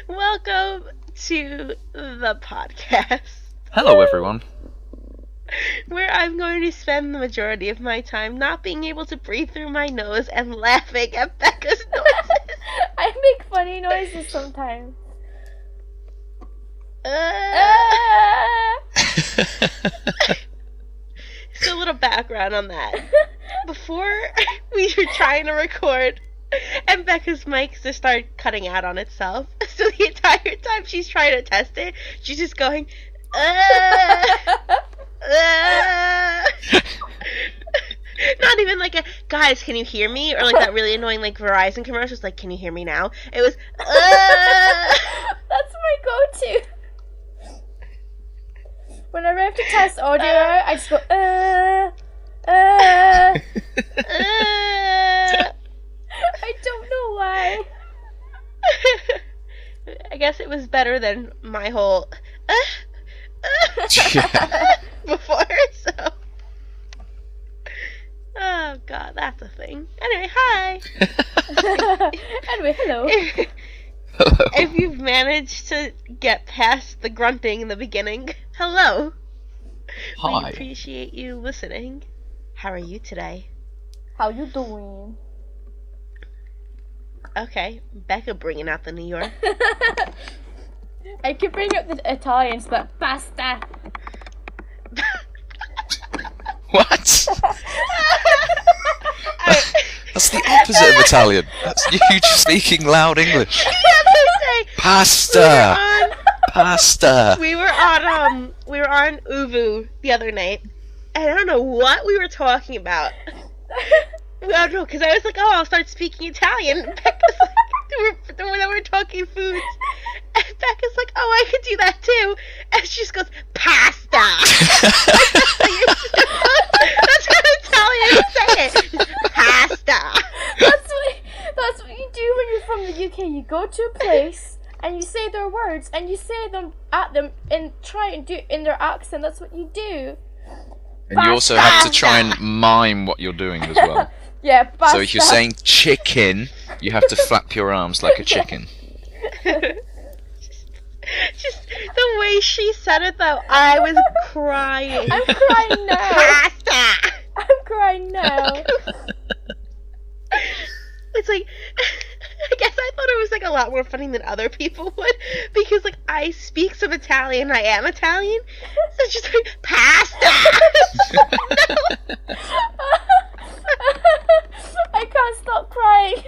Welcome to the podcast. Hello, everyone. Where I'm going to spend the majority of my time not being able to breathe through my nose and laughing at Becca's noises. I make funny noises sometimes. So a little background on that. Before we were trying to record, and Becca's mic just started cutting out on itself. So the entire time she's trying to test it, she's just going, Not even like a, guys, can you hear me? Or like that really annoying like Verizon commercials, like, can you hear me now? It was, That's my go-to. Whenever I have to test audio, I just go, I don't know why. I guess it was better than my whole before, so. Oh god, that's a thing. Anyway, hi. Anyway, hello. If you've managed to get past the grunting in the beginning, hello. Hi. We appreciate you listening. How are you today? How you doing? Okay, Becca bringing out the New York. I could bring up the Italians, but pasta. What? That's the opposite of Italian. That's you just speaking loud English. Pasta. Pasta. We were on Uvu the other night, and I don't know what we were talking about. I don't know, because I was like, I'll start speaking Italian. And Becca's like, we're talking foods. And Becca's like, I could do that too. And she just goes, pasta. That's how Italians say it. Pasta. That's what you do when you're from the UK. You go to a place and you say their words and you say them at them and try and do it in their accent. That's what you do. And you also have to try and mime what you're doing as well. Yeah, pasta. So if you're saying chicken, you have to flap your arms like a chicken. Just the way she said it, though, I was crying. I'm crying now. Pasta. I'm crying now. It's like, I guess I thought it was like a lot more funny than other people would, because like I speak some Italian, I am Italian, so it's just like, pasta! I can't stop crying.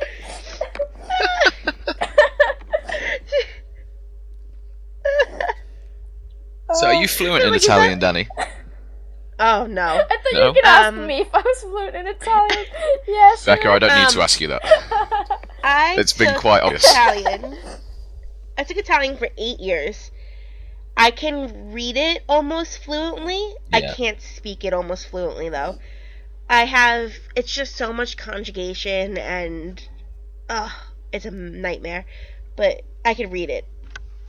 So are you fluent in Italian, Dani? Oh, no. I thought No? you could ask me if I was fluent in Italian. Yeah, sure. Becca, I don't need to ask you that. It's been quite obvious. Italian. I took Italian for 8 years. I can read it almost fluently. Yeah. I can't speak it almost fluently, though. It's just so much conjugation and, it's a nightmare. But I can read it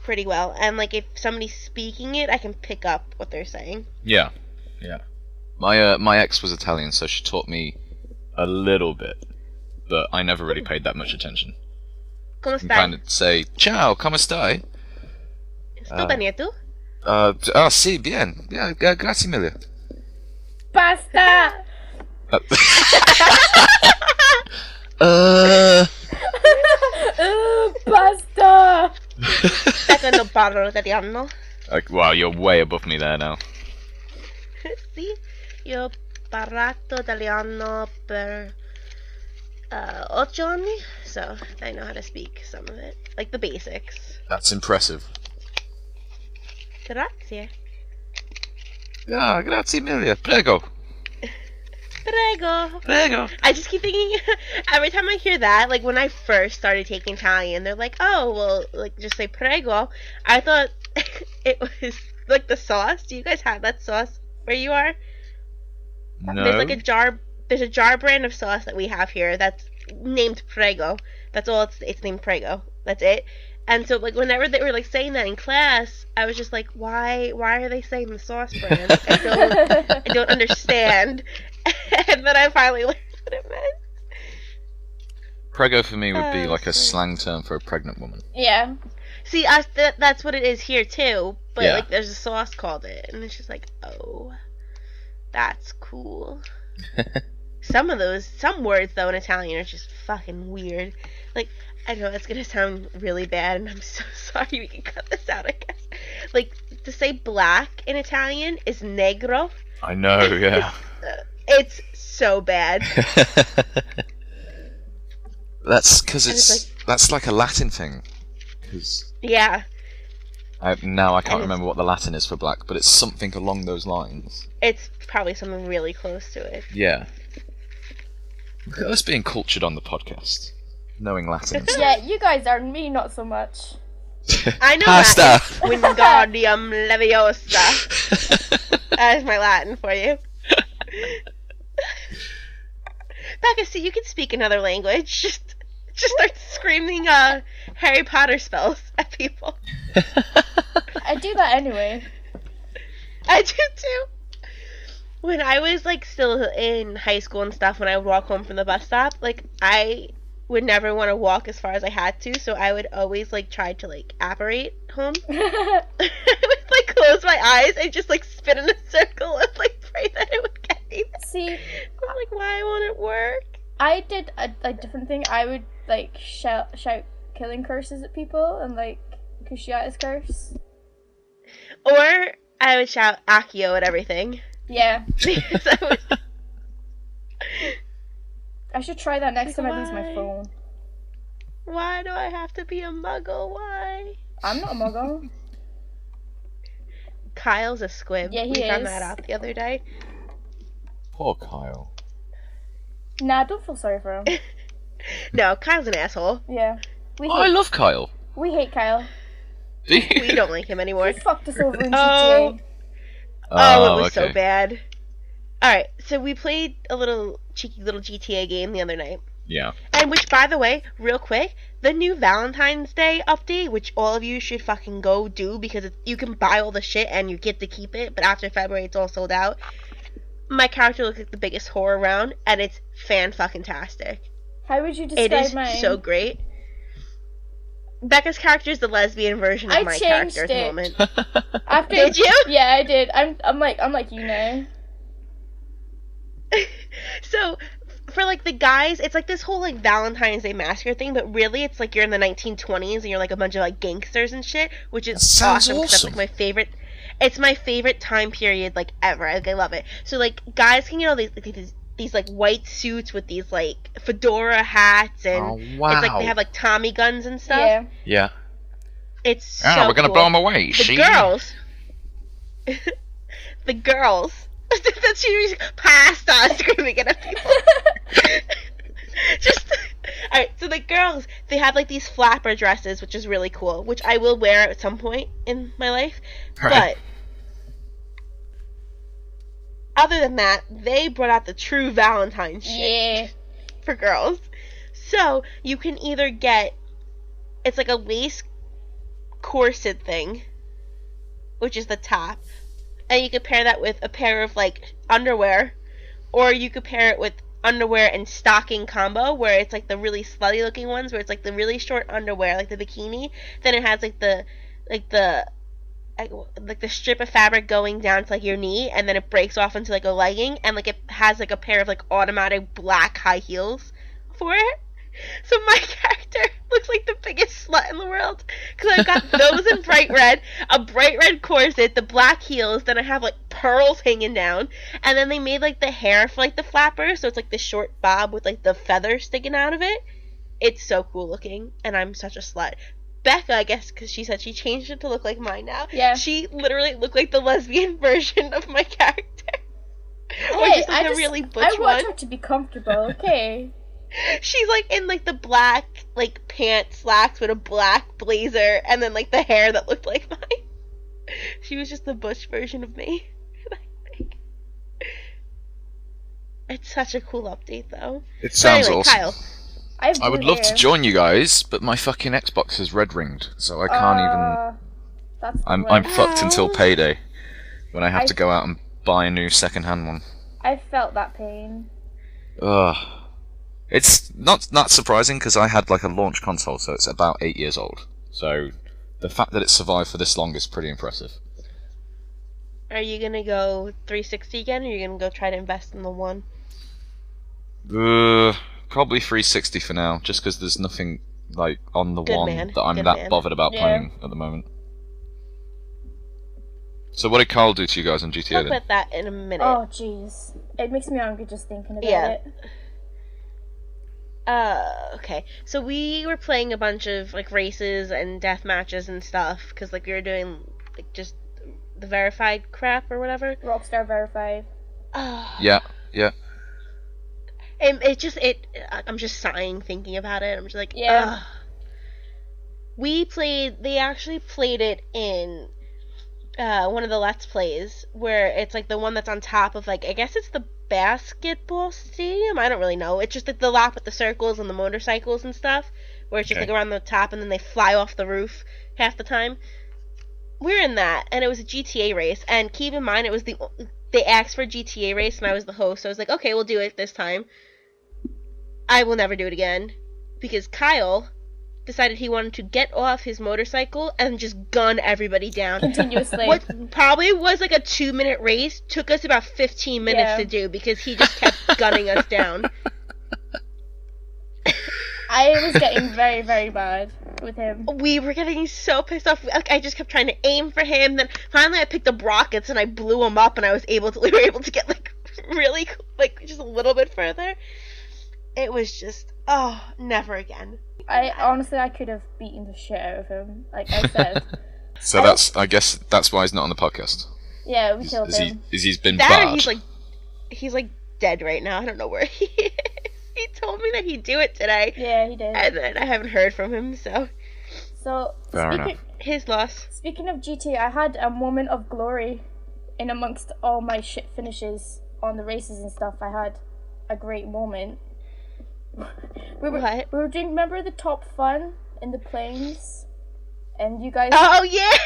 pretty well. And, like, if somebody's speaking it, I can pick up what they're saying. Yeah. Yeah. My ex was Italian, so she taught me a little bit, but I never really paid that much attention. Come You kind stai? of say, ciao, come stai? Sto bene, tu? Sì, bien. Yeah, grazie mille. Pasta! Pasta! Becca non parlo italiano. Wow, you're way above me there now. Sì, io ho parlato italiano per 8 anni, so I know how to speak some of it, like the basics. That's impressive. Grazie. Yeah, grazie mille. Prego. Prego. Prego. I just keep thinking, every time I hear that, like when I first started taking Italian, they're like, oh, well, like just say prego. I thought it was like the sauce. Do you guys have that sauce where you are? No. There's like there's a jar brand of sauce that we have here that's named Prego. That's all it's named Prego. That's it. And so like whenever they were like saying that in class, I was just like, why are they saying the sauce brand? I don't understand. And then I finally learned what it meant. Prego for me would be like a slang term for a pregnant woman. Yeah. See, that's what it is here too. But Yeah. like, there's a sauce called it, and it's just like, oh, that's cool. Some words though in Italian are just fucking weird. Like, I know it's gonna sound really bad, and I'm so sorry. We can cut this out, I guess. Like, to say black in Italian is negro. I know, yeah. It's so bad. That's because it's that's like a Latin thing. 'Cause Yeah. now I can't remember what the Latin is for black, but it's something along those lines. It's probably something really close to it. Yeah. Look at us being cultured on the podcast, knowing Latin. And stuff. Yeah, you guys are, me not so much. I know Pasta. Latin. Wingardium Leviosa. That is my Latin for you. Becca, see, you can speak another language. Just start screaming Harry Potter spells at people. I do that anyway. I do too. When I was like still in high school and stuff, when I would walk home from the bus stop, like I would never want to walk as far as I had to, so I would always like try to like apparate home. I would like close my eyes and just like spin in a circle and like pray that it would get me. See, I'm like, why won't it work? I did a different thing. I would like shout killing curses at people and like Cruciatus curse. Or I would shout Accio at everything. Yeah. Because I would... I should try that next Like, time I lose my why? phone. Why do I have to be a muggle? Why? I'm not a muggle. Kyle's a squib. Yeah, he we found is. that out the other day. Poor Kyle. Nah, don't feel sorry for him. No, Kyle's an asshole. Yeah. We Oh, I hate, love Kyle. we hate Kyle. Do you? We don't like him anymore. He fucked us over in Oh. GTA. Oh, it was okay. so bad. Alright, so we played a little cheeky little GTA game the other night. Yeah. And which, by the way, real quick, the new Valentine's Day update, which all of you should fucking go do because you can buy all the shit and you get to keep it, but after February it's all sold out. My character looks like the biggest whore around, and it's fan-fucking-tastic. How would you It describe is mine? so great. Becca's character is the lesbian version of I my changed character at the it. moment. After, Did you? Yeah, I did. I'm like you now. So, for like the guys, it's like this whole like Valentine's Day massacre thing, but really it's like you're in the 1920s and you're like a bunch of like gangsters and shit, which is That sounds awesome. 'Cause that's like awesome. my favorite. It's my favorite time period like ever. Like I love it. So like guys can get all these like white suits with these like fedora hats and Oh, wow. it's like they have like Tommy guns and stuff. Yeah. Yeah. It's so We're gonna cool. blow him away. The see? girls. The girls. That's she pasta screaming at people. Just alright, so the girls, they have like these flapper dresses, which is really cool, which I will wear at some point in my life. Right. But other than that, they brought out the true Valentine's shit Yeah. for girls. So you can either get it's like a lace corset thing, which is the top, and you could pair that with a pair of like underwear, or you could pair it with underwear and stocking combo, where it's like the really slutty looking ones, where it's like the really short underwear, like the bikini, then it has like the strip of fabric going down to like your knee, and then it breaks off into like a legging, and like it has like a pair of like automatic black high heels for it. So my character looks like the biggest slut in the world because I've got those in bright red, a bright red corset, the black heels, then I have like pearls hanging down, and then they made like the hair for like the flapper, so it's like the short bob with like the feather sticking out of it. It's so cool looking, and I'm such a slut. Becca, I guess, because she said she changed it to look like mine now. Yeah. She literally looked like the lesbian version of my character. Or Hey, just like a really butch I want one. her to be comfortable, okay? She's like in like the black like pant slacks with a black blazer and then like the hair that looked like mine. She was just the butch version of me. I think. It's such a cool update though. It But sounds anyway, awesome. Kyle. I would love to join you guys, but my fucking Xbox is red ringed, so I can't even. That's the I'm worst. fucked until payday, when I have I- to go out and buy a new second-hand one. I felt that pain. Ugh. It's not surprising because I had like a launch console, so it's about 8 years old. So the fact that it survived for this long is pretty impressive. Are you gonna go 360 again, or are you gonna go try to invest in the one? Probably 360 for now, just because there's nothing like on the Good one man. that I'm Good that man. bothered about Yeah. playing at the moment. So what did Carl do to you guys on GTA Talk then? about that in a minute. Oh, jeez. It makes me angry just thinking about Yeah. it. Okay. So we were playing a bunch of like races and death matches and stuff because like we were doing like just the verified crap or whatever. Rockstar Verified. Yeah. And I'm just sighing thinking about it. I'm just like, Yeah. They actually played it in one of the Let's Plays where it's like the one that's on top of like, I guess it's the basketball stadium? I don't really know. It's just like the lap with the circles and the motorcycles and stuff where it's just Okay. like around the top and then they fly off the roof half the time. We're in that, and it was a GTA race, and keep in mind, they asked for a GTA race, and I was the host, so I was like, okay, we'll do it this time. I will never do it again, because Kyle decided he wanted to get off his motorcycle and just gun everybody down. Continuously. What probably was like a 2-minute race took us about 15 minutes Yeah. to do, because he just kept gunning us down. I was getting very, very bad with him. We were getting so pissed off. Like, I just kept trying to aim for him. Then finally, I picked up rockets and I blew him up, and we were able to get like really like just a little bit further. It was just never again. I could have beaten the shit out of him, like I said. So I guess that's why he's not on the podcast. Yeah, we killed him. He's been That bad. or he's like dead right now. I don't know where he is. He told me that he'd do it today, Yeah, he did. and then I haven't heard from him. So So, Fair enough. his loss. speaking of GTA, I had a moment of glory in amongst all my shit finishes on the races and stuff. I had a great moment. We were What? doing, remember the Top Fun in the planes? And you guys... Oh yeah!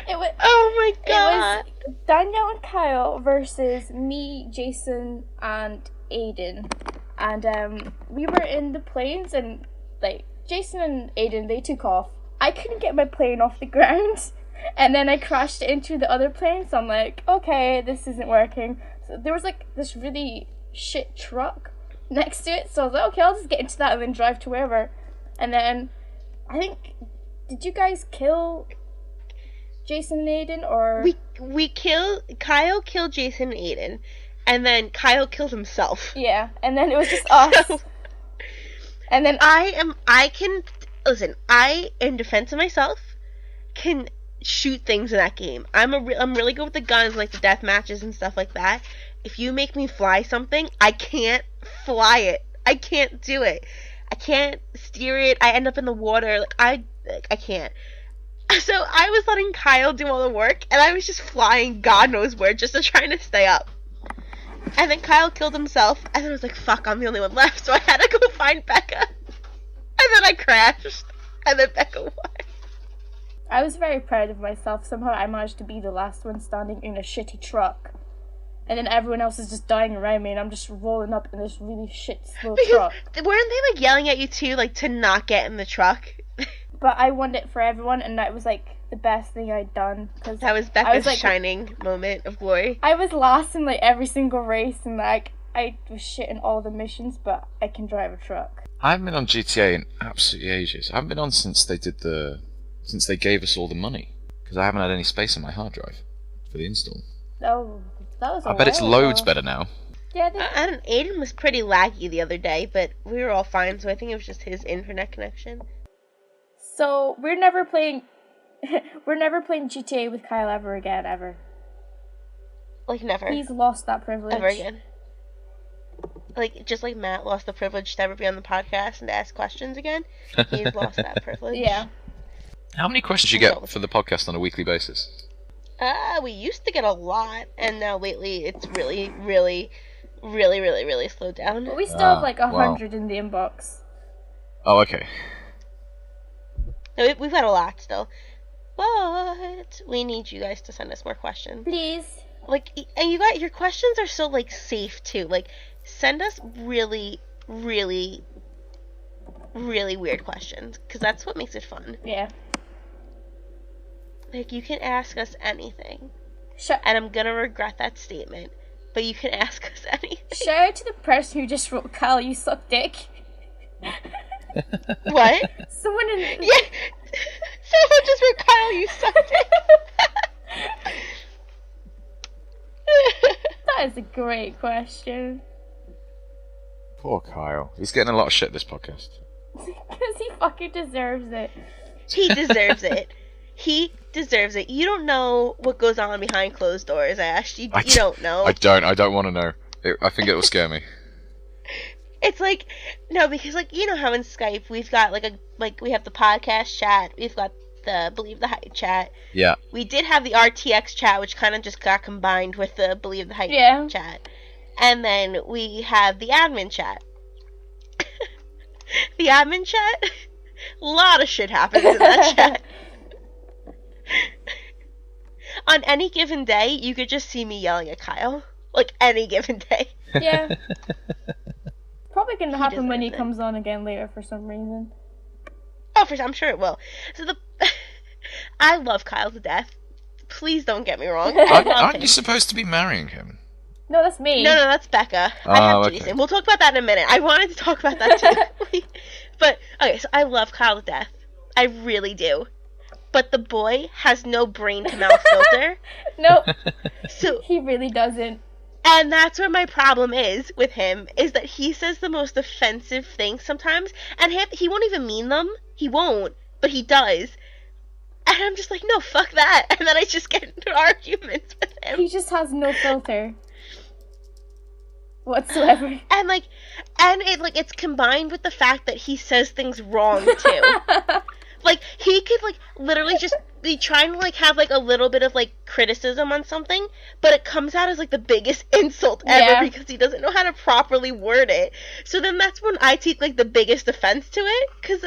it was... Oh my god! It was Danielle and Kyle versus me, Jason, and Aiden. And we were in the planes, and like Jason and Aiden, they took off. I couldn't get my plane off the ground, and then I crashed into the other plane. So I'm like, okay, this isn't working. So there was like this really shit truck next to it. So I was like, okay, I'll just get into that and then drive to wherever. And then I think, did you guys kill Jason and Aiden, or Kyle killed Jason and Aiden, and then Kyle killed himself. yeah, and then it was just us. And then I, in defense of myself, can shoot things in that game. I'm really good with the guns, like the death matches and stuff like that. If you make me fly something, I can't fly it. I can't do it. I can't steer it. I end up in the water. I can't. So I was letting Kyle do all the work, and I was just flying God knows where just to try to stay up. And then Kyle killed himself, and then I was like, fuck, I'm the only one left, so I had to go find Becca. And then I crashed, and then Becca won. I was very proud of myself. Somehow I managed to be the last one standing in a shitty truck. And then everyone else is just dying around me, and I'm just rolling up in this really shit slow truck. Weren't they like yelling at you too, like to not get in the truck? But I won it for everyone, and that was like the best thing I'd done. Cause That was I Becca's was, like, shining moment of glory. I was last in like every single race, and like I was shit in all the missions, but I can drive a truck. I haven't been on GTA in absolutely ages. I haven't been on since they gave us all the money, because I haven't had any space on my hard drive for the install. Oh, that was. I bet it's while loads ago. better now. Yeah, I don't. Aiden was pretty laggy the other day, but we were all fine. So I think it was just his internet connection. So we're never playing. We're never playing GTA with Kyle ever again, ever. Like never, He's lost that privilege. ever again. Like just like Matt lost the privilege to ever be on the podcast and to ask questions again. He's lost that privilege. Yeah. How many questions do you get for the podcast on a weekly basis? We used to get a lot, and now lately it's really slowed down. But we still have Ah, like wow. 100 in the inbox. Oh, okay. No, we've got a lot still, but we need you guys to send us more questions. Please. Like, and you got your questions are so like safe too. Like, send us really really weird questions, because that's what makes it fun. Yeah. Like, you can ask us anything. Sh- And I'm gonna regret that statement, but you can ask us anything. Shout out to the person who just wrote, Kyle, you suck dick. What? Someone in... Yeah! Someone just wrote, Kyle, you suck dick. That is a great question. Poor Kyle. He's getting a lot of shit this podcast. Because he fucking deserves it. He deserves it. He deserves it. You don't know what goes on behind closed doors, Ash. You don't know. I don't want to know. I think it will scare me. It's like, no, because, like, you know how in Skype we've got, we have the podcast chat, we've got the Believe the Hype chat. Yeah. We did have the RTX chat, which kind of just got combined with the Believe the Hype chat. And then we have the admin chat. The admin chat? A lot of shit happens in that chat. On any given day, you could just see me yelling at Kyle. Like, any given day. Yeah. Probably gonna happen when he deserves it. comes on again later for some reason. Oh, I'm sure it will. So I love Kyle to death. Please don't get me wrong. Aren't you supposed to be marrying him? No, that's me. No, that's Becca. Oh, I have okay. Jason. We'll talk about that in a minute. I wanted to talk about that too. But, okay, so I love Kyle to death. I really do. But the boy has no brain-to-mouth filter. No, So, he really doesn't. and that's where my problem is with him, is that he says the most offensive things sometimes, and he won't even mean them. He won't, but he does. And I'm just like, no, fuck that. And then I just get into arguments with him. He just has no filter. Whatsoever. And it's combined with the fact that he says things wrong too. Like, he could literally just be trying to have a little bit of criticism on something, but it comes out as the biggest insult ever because he doesn't know how to properly word it. So then that's when I take the biggest offense to it, because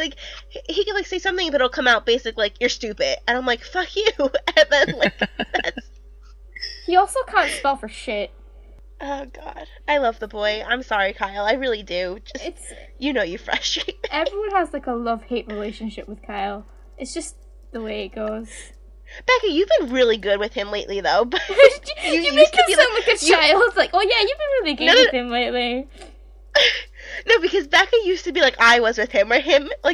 he could say something, but it'll come out basically you're stupid, and I'm like, fuck you. And then that's... He also can't spell for shit. Oh god, I love the boy. I'm sorry, Kyle. I really do. Just you frustrate me. Everyone has a love-hate relationship with Kyle. It's just the way it goes. Becca, you've been really good with him lately, though. But you make him sound like a child. Like, oh yeah, you've been really good with him lately. No, because Becca used to be like I was with him, where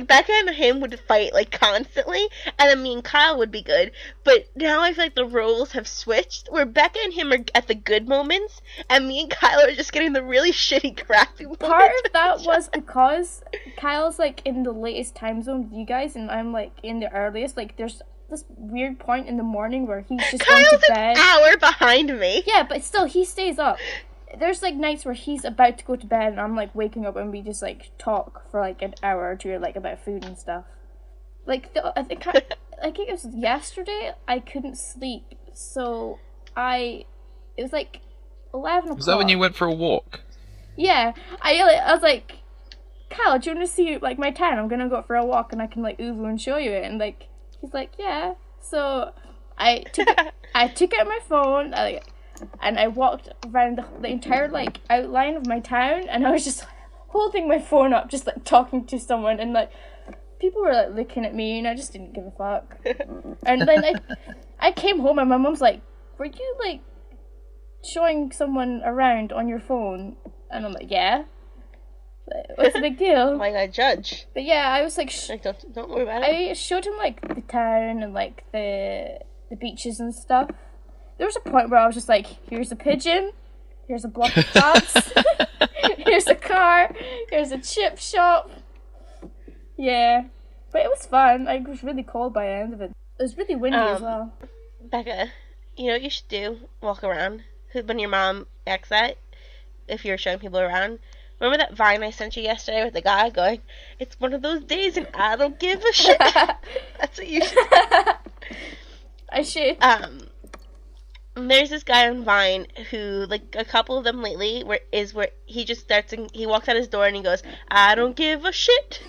Becca and him would fight constantly, and then me and Kyle would be good. But now I feel like the roles have switched, where Becca and him are at the good moments, and me and Kyle are just getting the really shitty, crappy moments. Part of that was because Kyle's in the latest time zone with you guys, and I'm in the earliest. There's this weird point in the morning where he's just Kyle's going to bed. an hour behind me. Yeah, but still, he stays up. There's nights where he's about to go to bed and I'm waking up and we just talk for an hour or two about food and stuff. I think it was yesterday I couldn't sleep, so it was 11 o'clock. Was that when you went for a walk? Yeah, I was like, Kyle, do you want to see my town? I'm gonna go for a walk and I can Uvu and show you it. And he's like, yeah. So I took out my phone. And I walked around the entire outline of my town, and I was just holding my phone up, just talking to someone, and people were looking at me, and I just didn't give a fuck. And then I came home, and my mom's like, "Were you showing someone around on your phone?" And I'm like, "Yeah." What's the big deal? Like I judge. But yeah, I was don't worry about it. I showed him the town and the beaches and stuff. There was a point where I was just here's a pigeon, here's a block of flats, here's a car, here's a chip shop. Yeah. But it was fun. It was really cold by the end of it. It was really windy as well. Becca, you know what you should do? Walk around. When your mom asks that, if you're showing people around. Remember that Vine I sent you yesterday with the guy going, "It's one of those days and I don't give a shit." That's what you should do. I should. There's this guy on Vine who, a couple of them lately, where he just starts and he walks out his door and he goes, "I don't give a shit,"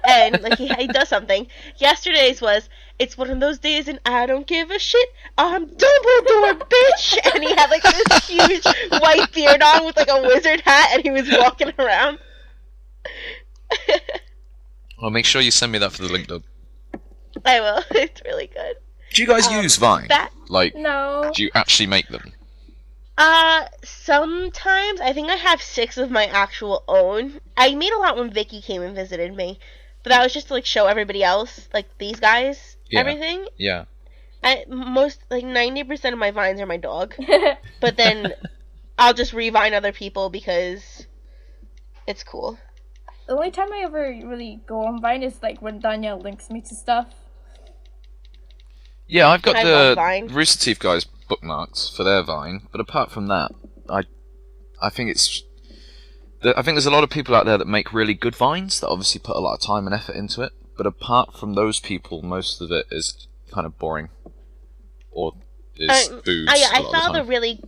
and he does something. Yesterday's was, "It's one of those days and I don't give a shit. I'm Dumbledore, bitch," and he had this huge white beard on with a wizard hat, and he was walking around. Well, make sure you send me that for the LinkedUp. I will. It's really good. Do you guys use Vine? Like, No. do you actually make them? Sometimes. I think I have 6 of my actual own. I made a lot when Vicky came and visited me. But that was just to, like, show everybody else, like, these guys, everything. Yeah. Most, like, 90% of my Vines are my dog. But then I'll just revine other people because it's cool. The only time I ever really go on Vine is, like, when Danielle links me to stuff. Yeah, I've got I the love Vine. Rooster Teeth guys bookmarked for their Vine, but apart from that, I think I think there's a lot of people out there that make really good Vines that obviously put a lot of time and effort into it, but apart from those people, most of it is kind of boring. Or is boobs. I follow the really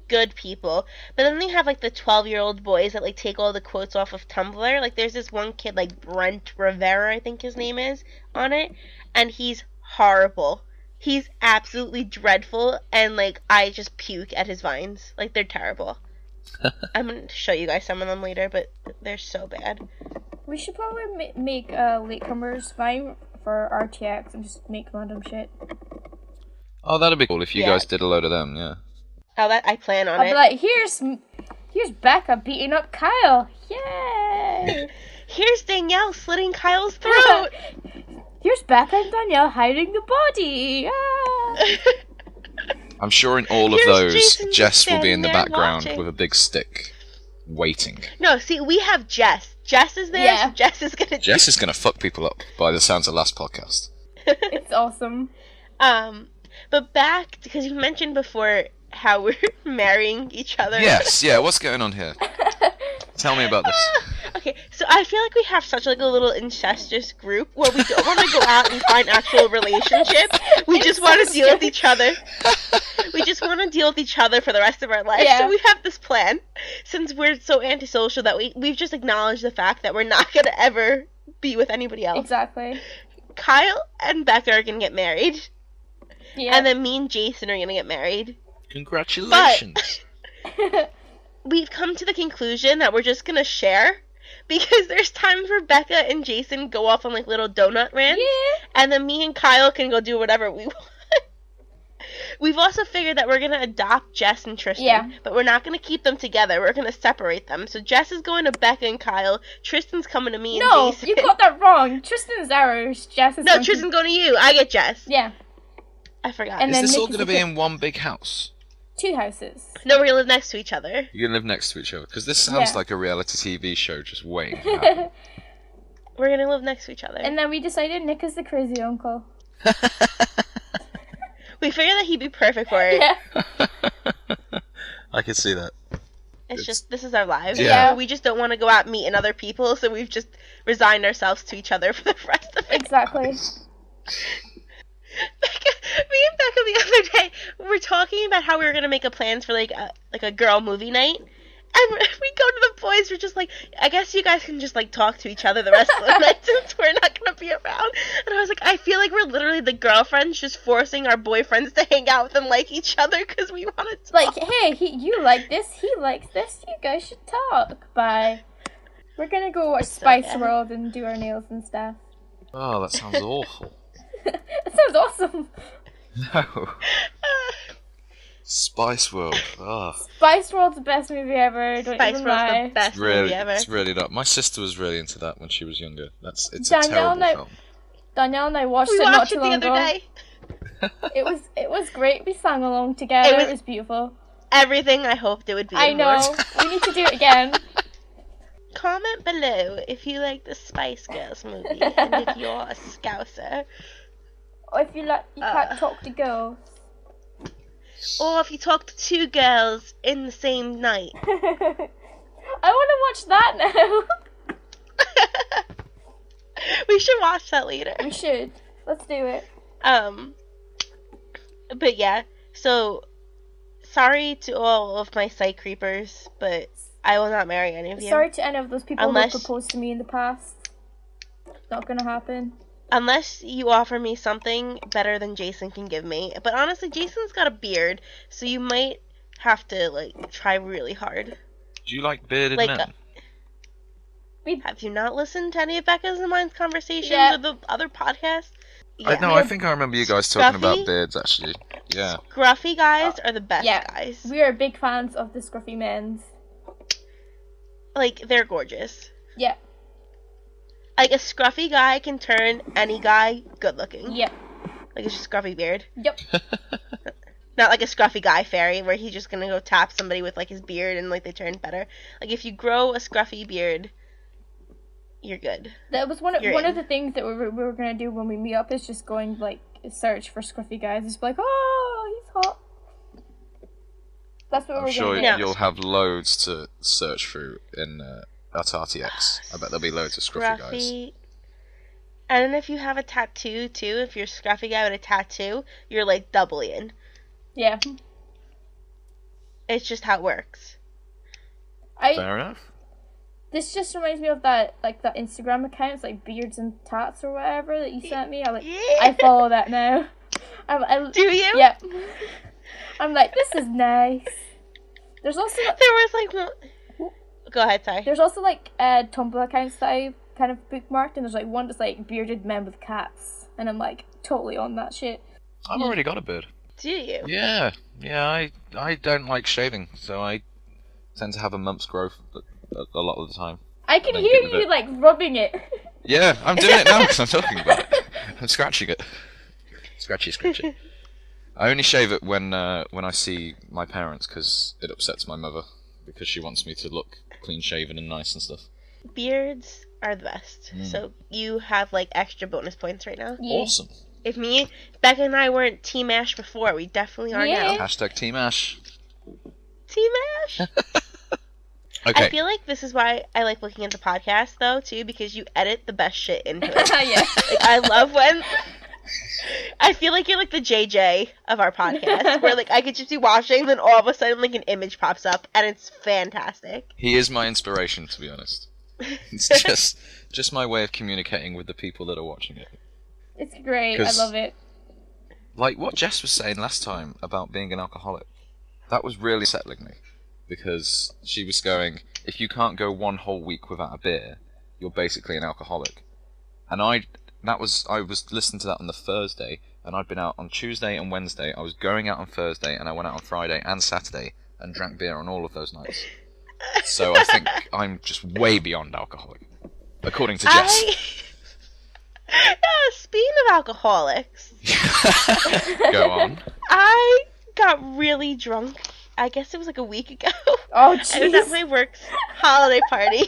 good people, but then they have, like, the 12-year-old boys that, like, take all the quotes off of Tumblr. Like, there's this one kid, like, Brent Rivera, I think his name is, on it, and he's horrible. He's absolutely dreadful, and, like, I just puke at his Vines. Like, they're terrible. I'm going to show you guys some of them later, but they're so bad. We should probably make a Latecomers Vine for RTX and just make random shit. Oh, that'd be cool if you guys did a load of them, yeah. Oh, that I plan on I'll it. be like, here's Becca beating up Kyle. Yay! Here's Danielle slitting Kyle's throat. Here's Becca and Danielle hiding the body. Ah! I'm sure in all of Here's those, Jason Jess will be in the standing there background watching. with a big stick, waiting. No, see, we have Jess. Jess is there, Yeah. so Jess is gonna. Jess is gonna fuck people up by the sounds of last podcast. It's awesome. But back, because you mentioned before how we're marrying each other. Yes, yeah, what's going on here? Tell me about this. Okay, so I feel like we have such, like, a little incestuous group where we don't want to go out and find actual relationships. We just want to deal with each other. We just want to deal with each other for the rest of our life. Yeah. So we have this plan. Since we're so antisocial that we've just acknowledged the fact that we're not going to ever be with anybody else. Exactly. Kyle and Becca are going to get married. Yeah. And then me and Jason are going to get married. Congratulations. We've come to the conclusion that we're just gonna share, because there's times where Becca and Jason go off on, like, little donut rants, and then me and Kyle can go do whatever we want. We've also figured that we're gonna adopt Jess and Tristan, but we're not gonna keep them together. We're gonna separate them. So Jess is going to Becca and Kyle. Tristan's coming to me and Jason. No, you got that wrong. Tristan's ours. Jess is going Tristan's going to you. I get Jess. Yeah. I forgot. And Is then this Nick all is going to the be kid. in one big house? 2 houses. No, we're gonna live next to each other. You're going to live next to each other? Because this sounds Yeah. like a reality TV show just waiting to happen. We're gonna live next to each other. And then we decided Nick is the crazy uncle. We figured that he'd be perfect for it. Yeah. I can see that. It's just, this is our lives. Yeah. We just don't want to go out meeting other people, so we've just resigned ourselves to each other for the rest of it. Exactly. Me and Becca the other day were talking about how we were gonna make a plans for like a girl movie night, and we go to the boys. We're just like, I guess you guys can just like talk to each other the rest of the night since we're not gonna be around. And I was like, I feel like we're literally the girlfriends just forcing our boyfriends to hang out with and like each other because we want to talk. Like, hey, you like this, he likes this, you guys should talk. Bye. We're gonna go watch Spice World and do our nails and stuff. Oh, that sounds awful. That sounds awesome. No. Spice World. Oh. Spice World's the best movie ever. Don't Spice even World's lie. the best Really, movie ever. it's really not. My sister was really into that when she was younger. It's Danielle a terrible and I- film. Danielle and I watched We it not watched too it the long other ago. day. It was great. We sang along together. It It was- was beautiful. Everything I hoped it would be. I and know. more. We need to do it again. Comment below if you like the Spice Girls movie and if you're a Scouser. Or if you can't talk to girls. Or if you talk to 2 girls in the same night. I want to watch that now. We should watch that later. We should. Let's do it. But yeah, so sorry to all of my site creepers, but I will not marry any of you. Sorry to any of those people Unless- who proposed to me in the past. Not gonna happen. Unless you offer me something better than Jason can give me. But honestly, Jason's got a beard, so you might have to, like, try really hard. Do you like bearded Like, men? Have you not listened to any of Becca's and mine's conversations or the other podcasts? Yeah. I think I remember you guys talking about beards, actually. Yeah. Scruffy guys are the best guys. We are big fans of the scruffy men's. Like, they're gorgeous. Yeah. Like, a scruffy guy can turn any guy good looking. Yep. Like a scruffy beard. Yep. Not like a scruffy guy fairy where he's just gonna go tap somebody with like his beard and like they turn better. Like, if you grow a scruffy beard, you're good. That was one of the things that we were gonna do when we meet up, is just going like search for scruffy guys. Just be like, oh, he's hot. That's what we're I'm sure gonna do. you'll have loads to search through in at RTX. I bet there'll be loads of scruffy guys. And then if you have a tattoo too, if you're a scruffy guy with a tattoo, you're like doubly in. Yeah. It's just how it works. Fair enough. This just reminds me of that Instagram account, it's like Beards and Tats or whatever that you sent me. I follow that now. Do you? Yep. I'm like, this is nice. There's also there was like one... Go ahead, sorry. There's also like Tumblr accounts that I kind of bookmarked, and there's like one that's like bearded men with cats, and I'm like totally on that shit. I've already got a beard. Do you? Yeah. I don't like shaving, so I tend to have a month's growth a lot of the time. I can hear you like rubbing it. Yeah, I'm doing it now because I'm talking about it. I'm scratching it. Scratchy. I only shave it when I see my parents, because it upsets my mother, because she wants me to look clean shaven and nice and stuff. Beards are the best. So you have like extra bonus points right now. Yeah. Awesome. If Becca and I weren't Team Ash before, we definitely are now. Hashtag Team Ash. Team Ash. Okay. I feel like this is why I like looking at the podcast though too, because you edit the best shit into it. Yeah. Like, I love when I feel like you're like the JJ of our podcast, where like I could just be watching, then all of a sudden like an image pops up, and it's fantastic. He is my inspiration, to be honest. It's just my way of communicating with the people that are watching it. It's great. I love it. Like what Jess was saying last time about being an alcoholic, that was really settling me, because she was going, if you can't go one whole week without a beer, you're basically an alcoholic. And I was listening to that on the Thursday, and I'd been out on Tuesday and Wednesday. I was going out on Thursday, and I went out on Friday and Saturday and drank beer on all of those nights. So I think I'm just way beyond alcoholic, according to Jess. Speaking of alcoholics, go on. I got really drunk. I guess it was like a week ago. Oh, jeez. I was at my work's holiday party.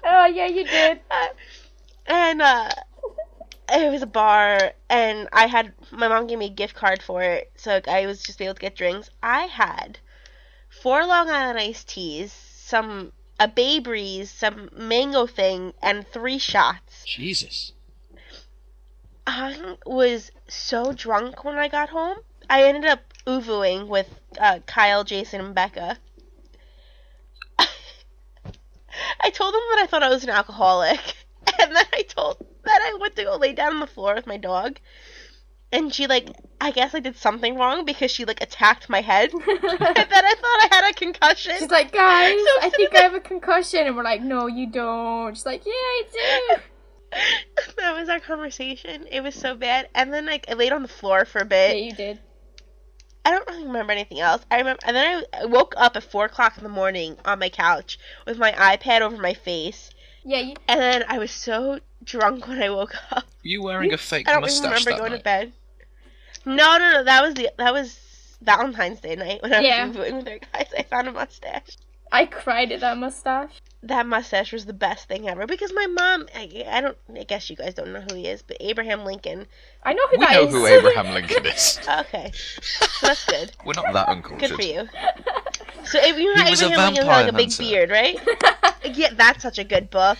Oh, yeah, you did. And it was a bar, and my mom gave me a gift card for it, so I was just able to get drinks. I had 4 Long Island iced teas, a Bay Breeze, some mango thing, and 3 shots. Jesus. I was so drunk when I got home. I ended up oovooing with Kyle, Jason, and Becca. I told them that I thought I was an alcoholic, and then I went to go lay down on the floor with my dog, and she I guess I did something wrong because she attacked my head, and then I thought I had a concussion. She's like, guys, I think I have a concussion, and we're like, no, you don't. She's like, yeah, I do. That was our conversation. It was so bad, and then I laid on the floor for a bit. Yeah, you did. I don't really remember anything else. And then I woke up at 4 o'clock in the morning on my couch with my iPad over my face. Yeah, and then I was so drunk when I woke up. Were you wearing a fake mustache? mustache? I don't even remember going to bed. No. That was Valentine's Day night when I was moving with her guys. I found a mustache. I cried at that mustache. That mustache was the best thing ever, because my mom, I guess you guys don't know who he is, but Abraham Lincoln. I know who that is. We know who Abraham Lincoln is. Okay. So that's good. We're not that uncultured. Good for you. So you know Abraham Lincoln had a big beard, right? Yeah, that's such a good book.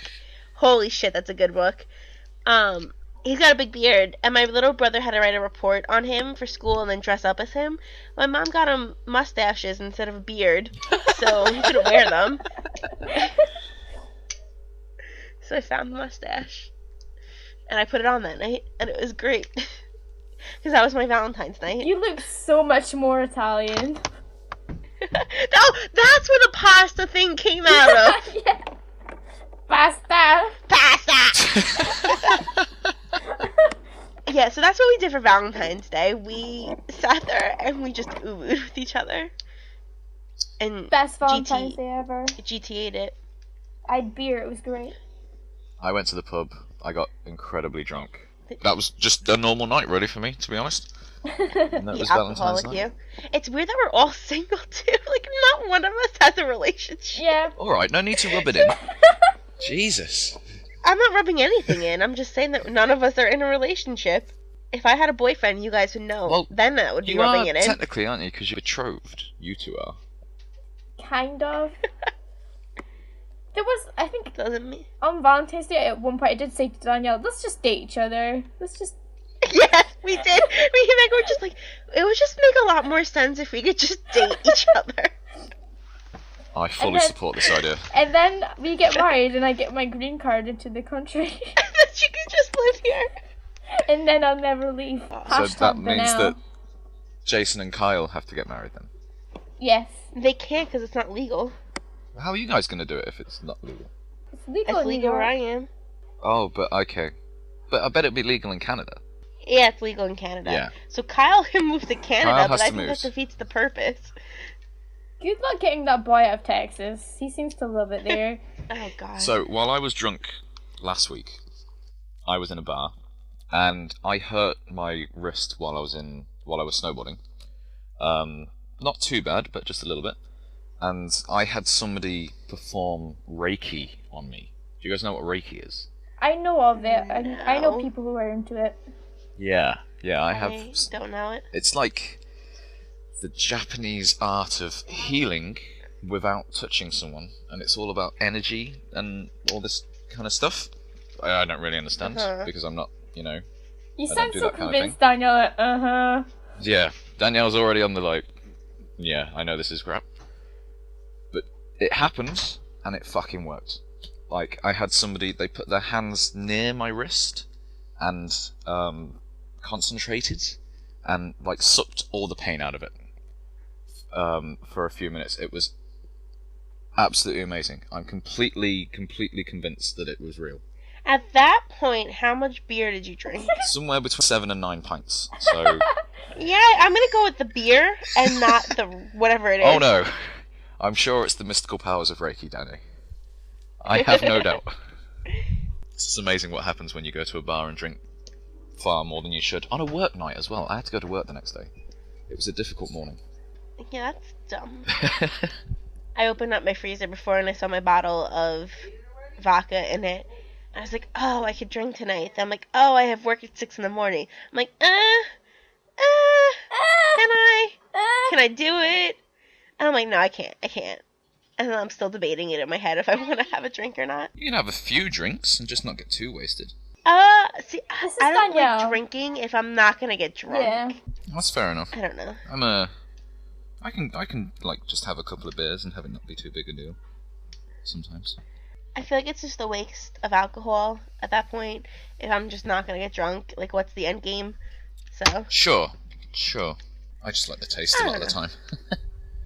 Holy shit, that's a good book. He's got a big beard, and my little brother had to write a report on him for school and then dress up as him. My mom got him mustaches instead of a beard, so he couldn't wear them. So I found the mustache, and I put it on that night, and it was great. Because that was my Valentine's night. You look so much more Italian. Oh, that's where the pasta thing came out of. Yeah. Pasta! Pasta! Yeah, so that's what we did for Valentine's Day. We sat there and we just oohed with each other. And Best Valentine's Day ever. GTA'd it. I had beer, it was great. I went to the pub. I got incredibly drunk. That was just a normal night, really, for me, to be honest. And that was Valentine's night. You. It's weird that we're all single, too. Like, not one of us has a relationship. Yeah. Alright, no need to rub it in. Jesus. I'm not rubbing anything in. I'm just saying that none of us are in a relationship. If I had a boyfriend, you guys would know. Well, then that would be rubbing it in. Technically, aren't you? Because you're betrothed. You two are. Kind of. There was, I think, doesn't mean on Valentine's Day at one point I did say to Danielle, let's just date each other. Let's just... Yes, we did. We were just like, it would just make a lot more sense if we could just date each other. I fully support this idea. And then we get married and I get my green card into the country. And then you can just live here. And then I'll never leave. So that means that Jason and Kyle have to get married then? Yes. They can't because it's not legal. How are you guys going to do it if it's not legal? It's legal. It's legal where I am. Oh, but okay. But I bet it'd be legal in Canada. Yeah, it's legal in Canada. Yeah. So Kyle can move to Canada, but I think that defeats the purpose. Good luck getting that boy out of Texas. He seems to love it there. Oh, God. So, while I was drunk last week, I was in a bar, and I hurt my wrist while I was snowboarding. Not too bad, but just a little bit. And I had somebody perform Reiki on me. Do you guys know what Reiki is? I know of it. I know people who are into it. Yeah, I have. I don't know it. It's like the Japanese art of healing without touching someone, and it's all about energy and all this kind of stuff. I don't really understand because I'm not, You sound so convinced, Danielle. Yeah, Danielle's already on the yeah, I know this is crap. But it happened, and it fucking worked. Like, I had somebody, they put their hands near my wrist, and concentrated, and, sucked all the pain out of it. For a few minutes. It was absolutely amazing. I'm completely convinced that it was real. At that point, how much beer did you drink? Somewhere between 7 and 9 pints. So... Yeah, I'm gonna go with the beer and not the whatever it is. Oh no. I'm sure it's the mystical powers of Reiki, Dani. I have no doubt. It's just amazing what happens when you go to a bar and drink far more than you should. On a work night as well. I had to go to work the next day. It was a difficult morning. Yeah, that's dumb. I opened up my freezer before and I saw my bottle of vodka in it. I was like, oh, I could drink tonight. Then I'm like, oh, I have work at 6 in the morning. I'm like, can I do it? And I'm like, no, I can't. And then I'm still debating it in my head if I want to have a drink or not. You can have a few drinks and just not get too wasted. See, I don't like drinking if I'm not gonna get drunk. Yeah. That's fair enough. I don't know. I can just have a couple of beers and have it not be too big a deal. Sometimes. I feel like it's just a waste of alcohol at that point. If I'm just not gonna get drunk, what's the end game? So. Sure. I just like the taste a lot of the time.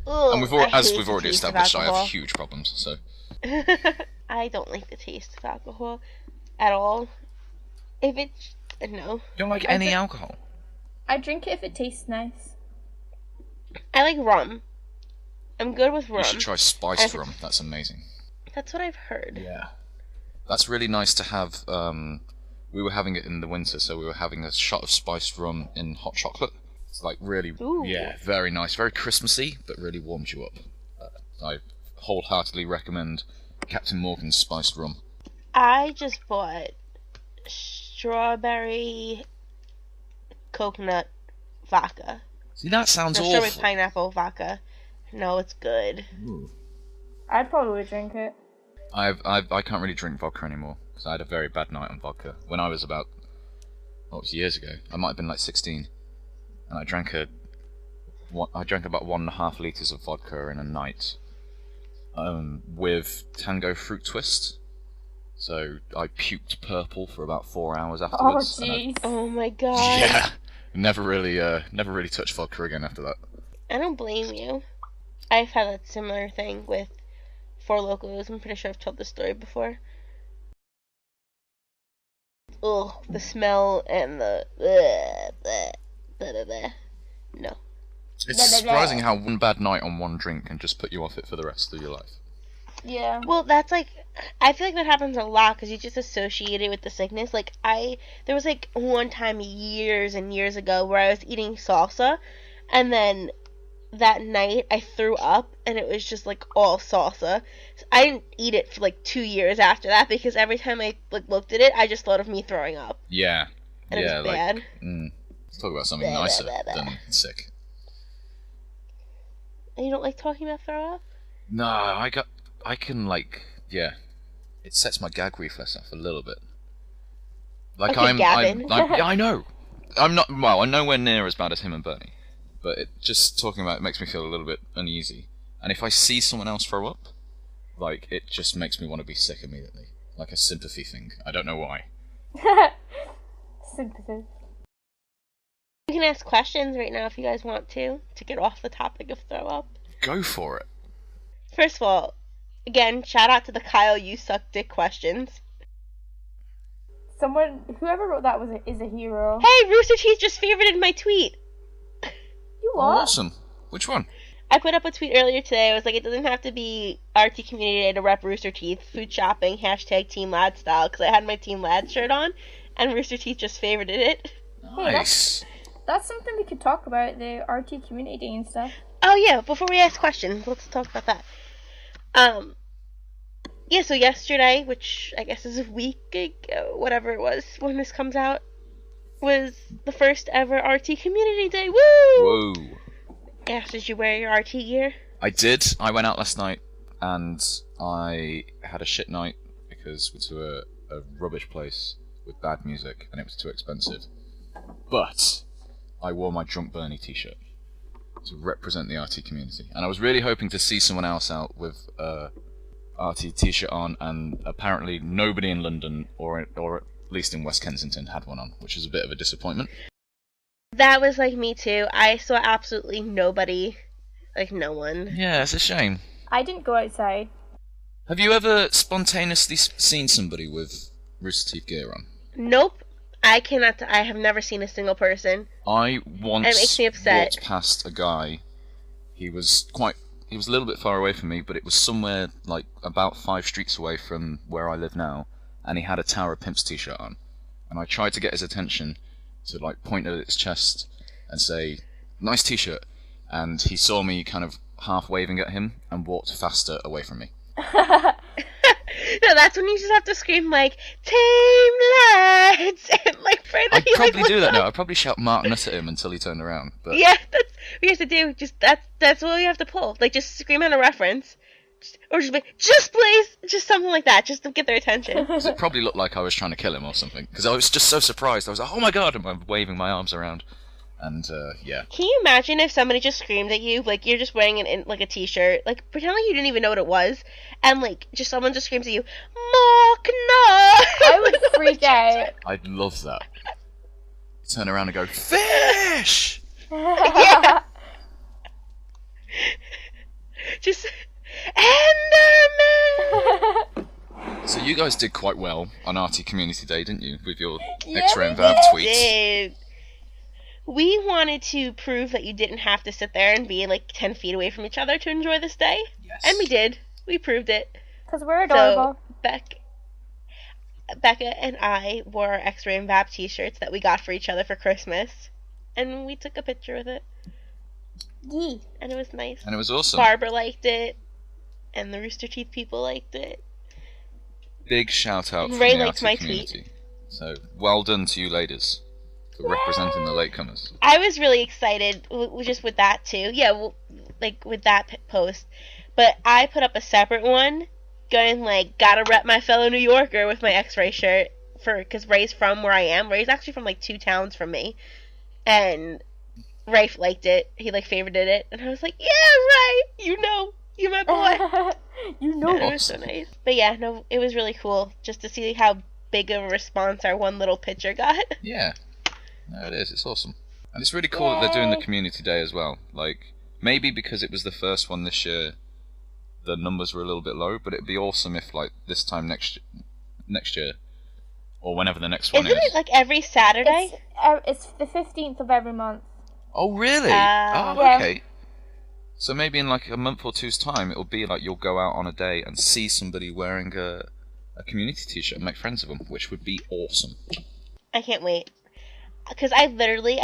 Ugh, And as we've already established, I have huge problems. So. I don't like the taste of alcohol at all. If it's no. You don't like any alcohol? I drink it if it tastes nice. I like rum. I'm good with rum. You should try spiced rum. That's amazing. That's what I've heard. Yeah. That's really nice to have. We were having it in the winter, so we were having a shot of spiced rum in hot chocolate. It's really, very nice, very Christmassy, but really warms you up. I wholeheartedly recommend Captain Morgan's spiced rum. I just bought strawberry coconut vodka. See, that sounds awful. Strawberry pineapple vodka. No, it's good. Ooh. I'd probably drink it. I can't really drink vodka anymore because I had a very bad night on vodka when I was about years ago. I might have been 16, and I drank about 1.5 liters of vodka in a night, with Tango fruit twist. So I puked purple for about 4 hours afterwards. Oh jeez! Oh my god! Yeah, never really touched vodka again after that. I don't blame you. I've had a similar thing with Four Locos. I'm pretty sure I've told this story before. ugh, the smell and the no. It's surprising how one bad night on one drink can just put you off it for the rest of your life. Yeah. Well, that's like, I feel like that happens a lot because you just associate it with the sickness. Like, there was like one time years and years ago where I was eating salsa, and then that night I threw up, and it was just like all salsa. So I didn't eat it for like 2 years after that because every time I like looked at it, I just thought of me throwing up. Yeah. And yeah, it was bad. Let's talk about something nicer than sick. And you don't like talking about throw up? No, I can like, yeah, it sets my gag reflex off a little bit. Like Okay, Gavin. yeah, I know. I'm nowhere near as bad as him and Bernie, but just talking about it makes me feel a little bit uneasy. And if I see someone else throw up, like, it just makes me want to be sick immediately, like a sympathy thing. I don't know why. Sympathy. You can ask questions right now if you guys want to get off the topic of throw up. Go for it. First of all, again, shout out to the Kyle you suck dick questions. Whoever wrote that is a hero. Hey, RoosterTeeth just favorited my tweet. You Oh, what? awesome. Which one? I put up a tweet earlier today. I was like, it doesn't have to be RT Community Day to rep RoosterTeeth. Food shopping, # Team Lad style, because I had my Team Lad shirt on, and RoosterTeeth just favorited it. Nice. That's something we could talk about, the RT community day and stuff. Oh yeah, before we ask questions, let's talk about that. Yeah, so yesterday, which I guess is a week ago, whatever it was, when this comes out, was the first ever RT Community Day. Woo! Whoa. Ash, did you wear your RT gear? I did. I went out last night and I had a shit night because we went to a rubbish place with bad music and it was too expensive. But I wore my Drunk Bernie t-shirt to represent the RT community. And I was really hoping to see someone else out with a RT t-shirt on, and apparently nobody in London or at least in West Kensington had one on, which is a bit of a disappointment. That was like me too. I saw absolutely nobody. Like no one. Yeah, it's a shame. I didn't go outside. Have you ever spontaneously seen somebody with Rooster Teeth gear on? Nope. I cannot. I have never seen a single person. I once It makes me upset. walked past a guy. He was a little bit far away from me, but it was somewhere like about 5 streets away from where I live now, and he had a Tower of Pimps t-shirt on. And I tried to get his attention to like point at his chest and say, "Nice t-shirt." And he saw me kind of half waving at him and walked faster away from me. No, that's when you just have to scream like "Team Lads" and like pray that I'd he probably like, do that looks now. up. I'd probably shout Mark Nutt at him until he turned around. But Yeah, that's what you have to do. Just that's what you have to pull. Like just scream out a reference, or just be just please, just something like that, just to get their attention. 'cause it probably looked like I was trying to kill him or something. Because I was just so surprised. I was like, "Oh my god!" and I'm waving my arms around. And yeah. Can you imagine if somebody just screamed at you, like you're just wearing like a t-shirt, like pretend like you didn't even know what it was, and like just someone just screams at you, "Mark, no!" I would freak out. I'd love that. Turn around and go, "Fish!" Yeah. Just Enderman. So you guys did quite well on RT Community Day, didn't you? With your Yeah, X-ray we and Valve tweets. Did. We wanted to prove that you didn't have to sit there and be like 10 feet away from each other to enjoy this day. Yes. And we did. We proved it. Because we're adorable. So, Becca and I wore our X-Ray and Vap t-shirts that we got for each other for Christmas. And we took a picture with it. Yee. And it was nice. And it was awesome. Barbara liked it. And the Rooster Teeth people liked it. Big shout out And from Ray the liked RT my community. So well done to you ladies for representing the latecomers. I was really excited just with that too. Yeah, well, like with that post. But I put up a separate one going like, gotta rep my fellow New Yorker with my X-Ray shirt because Ray's from where I am. Ray's actually from like 2 towns from me. And Ray liked it. He like favorited it. And I was like, yeah, Ray, you know, you're my boy. You know. And it was so nice. But yeah, no, it was really cool just to see how big of a response our one little picture got. Yeah. No, it is. It's awesome. And it's really cool that they're doing the community day as well. Like, maybe because it was the first one this year, the numbers were a little bit low, but it'd be awesome if, like, this time next year, Or whenever the next one Isn't is. it like every Saturday? It's the 15th of every month. Oh, really? Yeah. Okay. So maybe in like a month or two's time, it'll be like you'll go out on a day and see somebody wearing a community t-shirt and make friends with them, which would be awesome. I can't wait. Because I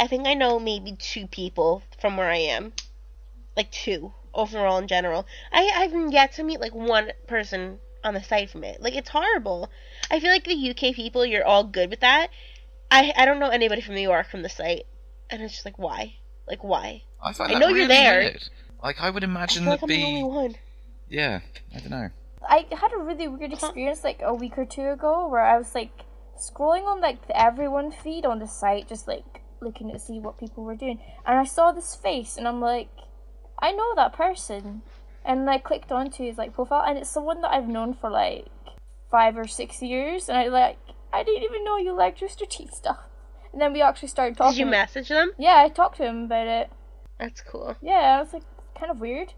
think I know maybe 2 people from where I am. Like 2, overall in general. I've yet to meet like 1 person on the site from it. Like, it's horrible. I feel like the UK people, you're all good with that. I don't know anybody from New York from the site. And it's just like, why? Like, why? I find I that know really you're there. weird. Like, I would imagine I feel like that'd I'm the only be... one. Yeah, I don't know. I had a really weird experience like a week or 2 ago where I was like scrolling on like the everyone feed on the site, just like looking to see what people were doing, and I saw this face and I'm like, I know that person, and I clicked onto his like profile and it's someone that I've known for like 5 or 6 years, and I didn't even know you liked RoosterTeeth stuff, and then we actually started talking. Did you message them? Yeah, I talked to him about it. That's cool. Yeah, I was like, kind of weird.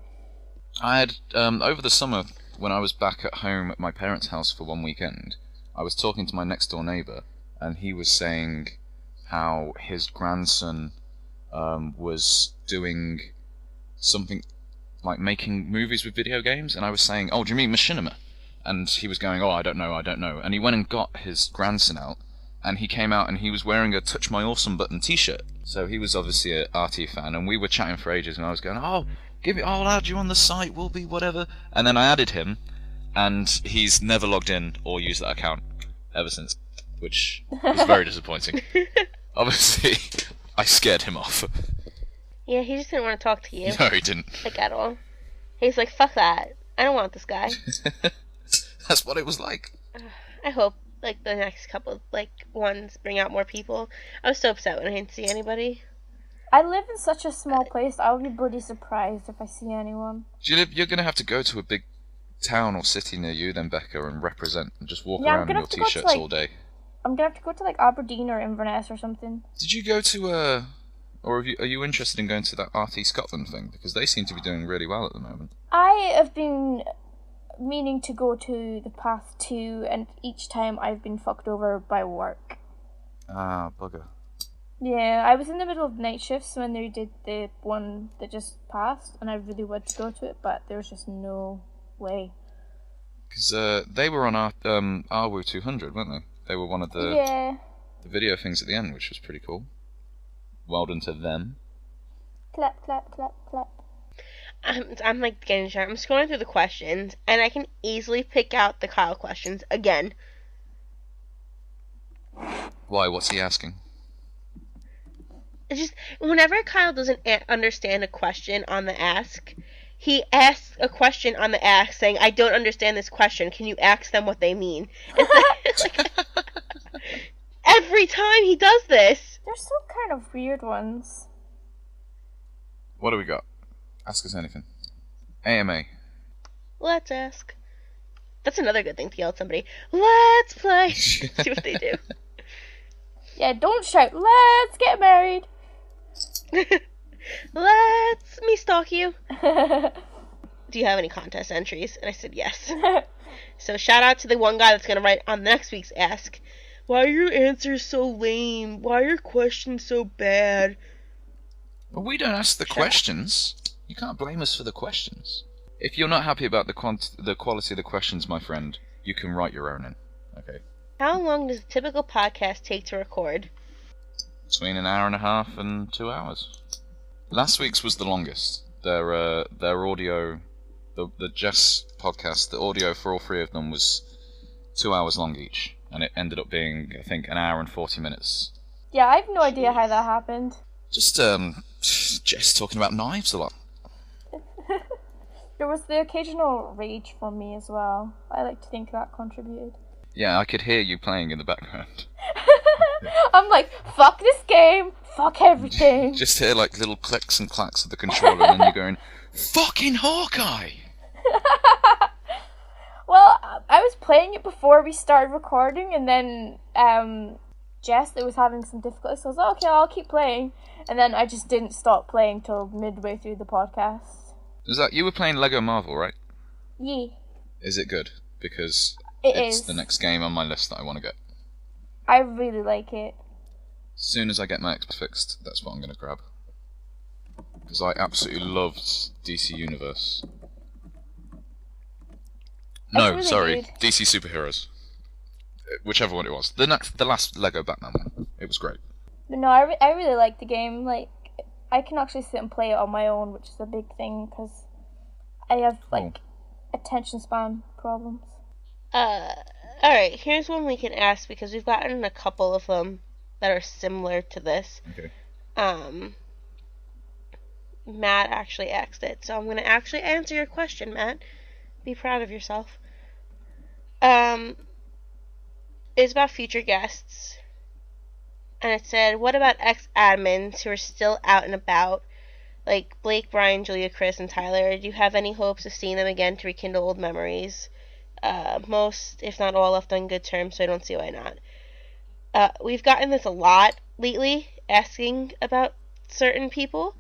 I had, over the summer, when I was back at home at my parents' house for one weekend, I was talking to my next door neighbour, and he was saying how his grandson was doing something like making movies with video games, and I was saying, oh, do you mean machinima? And he was going, oh, I don't know. And he went and got his grandson out, and he came out and he was wearing a Touch My Awesome Button t-shirt. So he was obviously a RT fan, and we were chatting for ages, and I was going, oh, I'll add you on the site, we'll be whatever. And then I added him, and he's never logged in or used that account ever since, which is very disappointing. Obviously, I scared him off. Yeah, he just didn't want to talk to you. No, he didn't. Like, at all. He's like, fuck that. I don't want this guy. That's what it was like. I hope, like, the next couple, like, ones bring out more people. I was so upset when I didn't see anybody. I live in such a small place, I would be bloody surprised if I see anyone. You're going to have to go to a big town or city near you then, Becca, and represent and just walk around in your t-shirts all day. I'm going to have to go to, like, Aberdeen or Inverness or something. Did you go to, or are you interested in going to that RT Scotland thing? Because they seem to be doing really well at the moment. I have been meaning to go to the past 2, and each time I've been fucked over by work. Ah, bugger. Yeah, I was in the middle of night shifts when they did the one that just passed, and I really wanted to go to it, but there was just no way. Because they were on RWO 200, weren't they? They were one of the video things at the end, which was pretty cool. Well done to them. Clap, clap, clap, clap. I'm like getting shy. I'm scrolling through the questions, and I can easily pick out the Kyle questions again. Why? What's he asking? It's just, whenever Kyle doesn't understand a question on the Ask, he asks a question on the Ask saying, I don't understand this question. Can you ask them what they mean? It's like, every time he does this. There's some kind of weird ones. What do we got? Ask us anything. AMA. Let's ask. That's another good thing to yell at somebody. Let's play. See what they do. Yeah, don't shout, let's get married. Let's me stalk you. Do you have any contest entries? And I said yes. So shout out to the one guy that's going to write on next week's Ask. Why are your answers so lame? Why are your questions so bad? Well, we don't ask the questions. You can't blame us for the questions. If you're not happy about the quality of the questions, my friend, you can write your own in. Okay. How long does a typical podcast take to record? Between an hour and a half and 2 hours. Last week's was the longest. Their audio, the Jess podcast, the audio for all 3 of them was 2 hours long each, and it ended up being, I think, an hour and 40 minutes. Yeah, I have no idea how that happened. Just Jess talking about knives a lot. There was the occasional rage from me as well. I like to think that contributed. Yeah, I could hear you playing in the background. I'm like, fuck this game, fuck everything. Just hear like little clicks and clacks of the controller, and then you're going, fucking Hawkeye! Well, I was playing it before we started recording, and then Jess was having some difficulties, so I was like, okay, I'll keep playing. And then I just didn't stop playing till midway through the podcast. Is that, you were playing Lego Marvel, right? Yeah. Is it good? Because It it's is. the next game on my list that I want to get. I really like it. As soon as I get my Xbox fixed, that's what I'm going to grab. Because I absolutely loved DC Universe. No, really sorry, good. DC Superheroes. Whichever one it was. The last Lego Batman one. It was great. But no, I really like the game. Like, I can actually sit and play it on my own, which is a big thing, because I have, like, attention span problems. Alright, here's one we can ask, because we've gotten a couple of them that are similar to this. Okay. Matt actually asked it, so I'm going to actually answer your question, Matt. Be proud of yourself. It's about future guests. And it said, what about ex-admins who are still out and about? Like Blake, Brian, Julia, Chris, and Tyler. Do you have any hopes of seeing them again to rekindle old memories? Most, if not all, left on good terms, so I don't see why not. We've gotten this a lot lately, asking about certain people.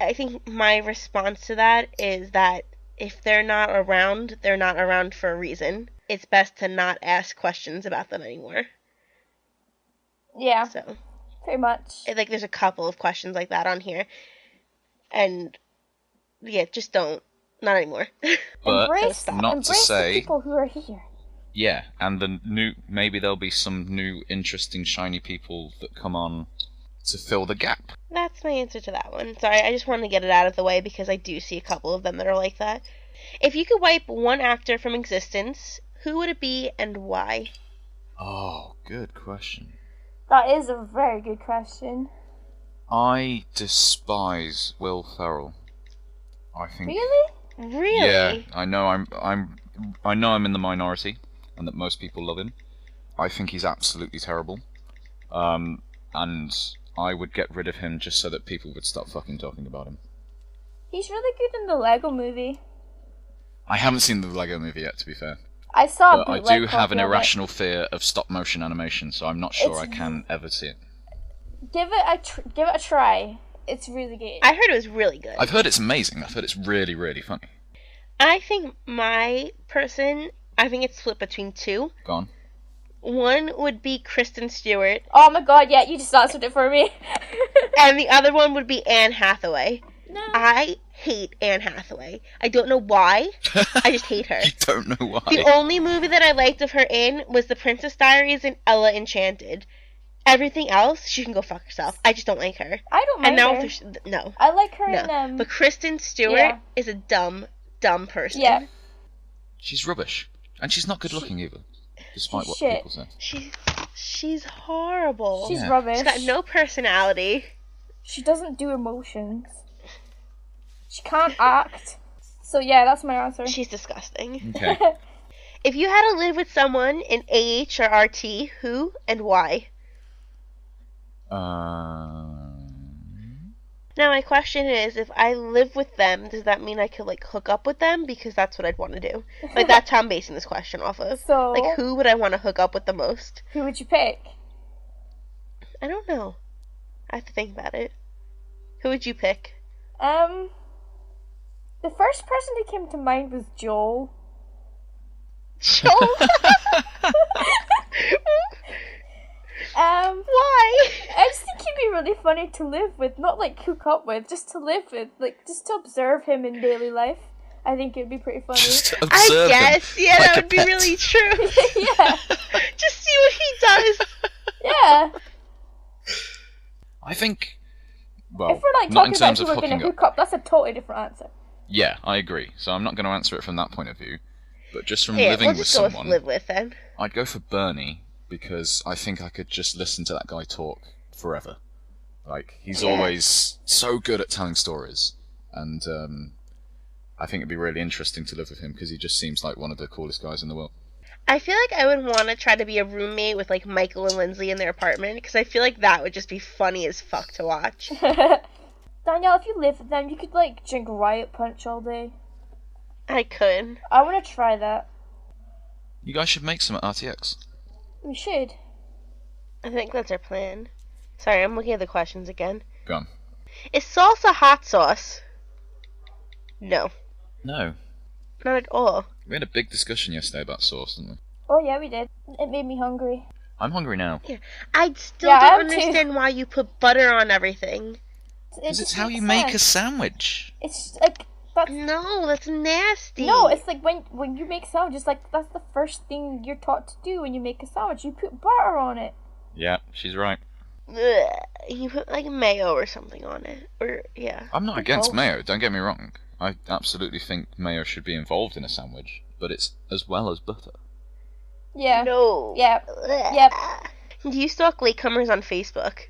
I think my response to that is that if they're not around for a reason. It's best to not ask questions about them anymore. Yeah, So, pretty much. like, there's a couple of questions like that on here. And, yeah, just don't. Not anymore. But Embrace not to say... the people who are here. Yeah, and maybe there'll be some new, interesting, shiny people that come on to fill the gap. That's my answer to that one. Sorry, I just wanted to get it out of the way because I do see a couple of them that are like that. If you could wipe one actor from existence, who would it be and why? Oh, good question. That is a very good question. I despise Will Ferrell. I think. Really? Really? Yeah, I know I'm in the minority, and that most people love him. I think he's absolutely terrible. And I would get rid of him just so that people would stop fucking talking about him. He's really good in the Lego movie. I haven't seen the Lego movie yet, to be fair. I saw But a I bootleg do have an copy of it. irrational fear of stop-motion animation, so I'm not sure It's I can ever see it. Give it a try. It's really good. I heard it was really good. I've heard it's amazing. I've heard it's really, really funny. I think it's split between two. Go on. One would be Kristen Stewart, Oh my god, yeah, you just answered it for me. and the other one would be Anne Hathaway. No. I hate Anne Hathaway. I don't know why. I just hate her. You don't know why. The only movie that I liked of her in was The Princess Diaries and Ella Enchanted. Everything else, she can go fuck herself. I just don't like her. I don't mind And now, her. no. I like her No. in But Kristen Stewart yeah. is a dumb person. Yeah. She's rubbish. And she's not good looking either. Despite what Shit. people say. She's horrible. She's Yeah. rubbish. She's got no personality. She doesn't do emotions. She can't act. So yeah, that's my answer. She's disgusting. Okay. If you had to live with someone in AH or RT, who and why? Now my question is, if I live with them, does that mean I could like hook up with them? Because that's what I'd want to do. Like that's how I'm basing this question off of. So Like who would I want to hook up with the most? who would you pick? I don't know. I have to think about it. Who would you pick? The first person that came to mind was Joel. Joel? Why? I just think he'd be really funny to live with, not like hook up with, just to live with, like just to observe him in daily life. I think it'd be pretty funny. Just to I observe guess, him yeah, like that a would be pet. really true. Yeah, Just see what he does. yeah. I think. Well, If we're like not in talking about terms who of we're gonna hooking up. hook up, that's a totally different answer. Yeah, I agree. So I'm not going to answer it from that point of view. But just from Yeah, living we'll with just go someone, with live with then. I'd go for Bernie because I think I could just listen to that guy talk forever. Like, he's always so good at telling stories. And I think it'd be really interesting to live with him because he just seems like one of the coolest guys in the world. I feel like I would want to try to be a roommate with like Michael and Lindsay in their apartment because I feel like that would just be funny as fuck to watch. Danielle, if you live with them, you could like drink Riot Punch all day. I could. I want to try that. You guys should make some at RTX. We should. I think that's our plan. Sorry, I'm looking at the questions again. Go on. Is salsa hot sauce? No, No. not at all. We had a big discussion yesterday about sauce, didn't we? Oh yeah, we did. It made me hungry. I'm hungry now. Yeah. I still Yeah, I don't am too. understand why you put butter on everything. Because it's just how makes you make a sense. sandwich. It's like that's No, that's nasty. no. It's like when you make sandwich, it's like that's the first thing you're taught to do when you make a sandwich. You put butter on it. Yeah, she's right. Ugh. You put like mayo or something on it. Or, yeah. I'm not against Oh. mayo, don't get me wrong. I absolutely think mayo should be involved in a sandwich, but it's as well as butter. Yeah. No. Yeah. Ugh. Yep. Do you stalk Latecomers on Facebook?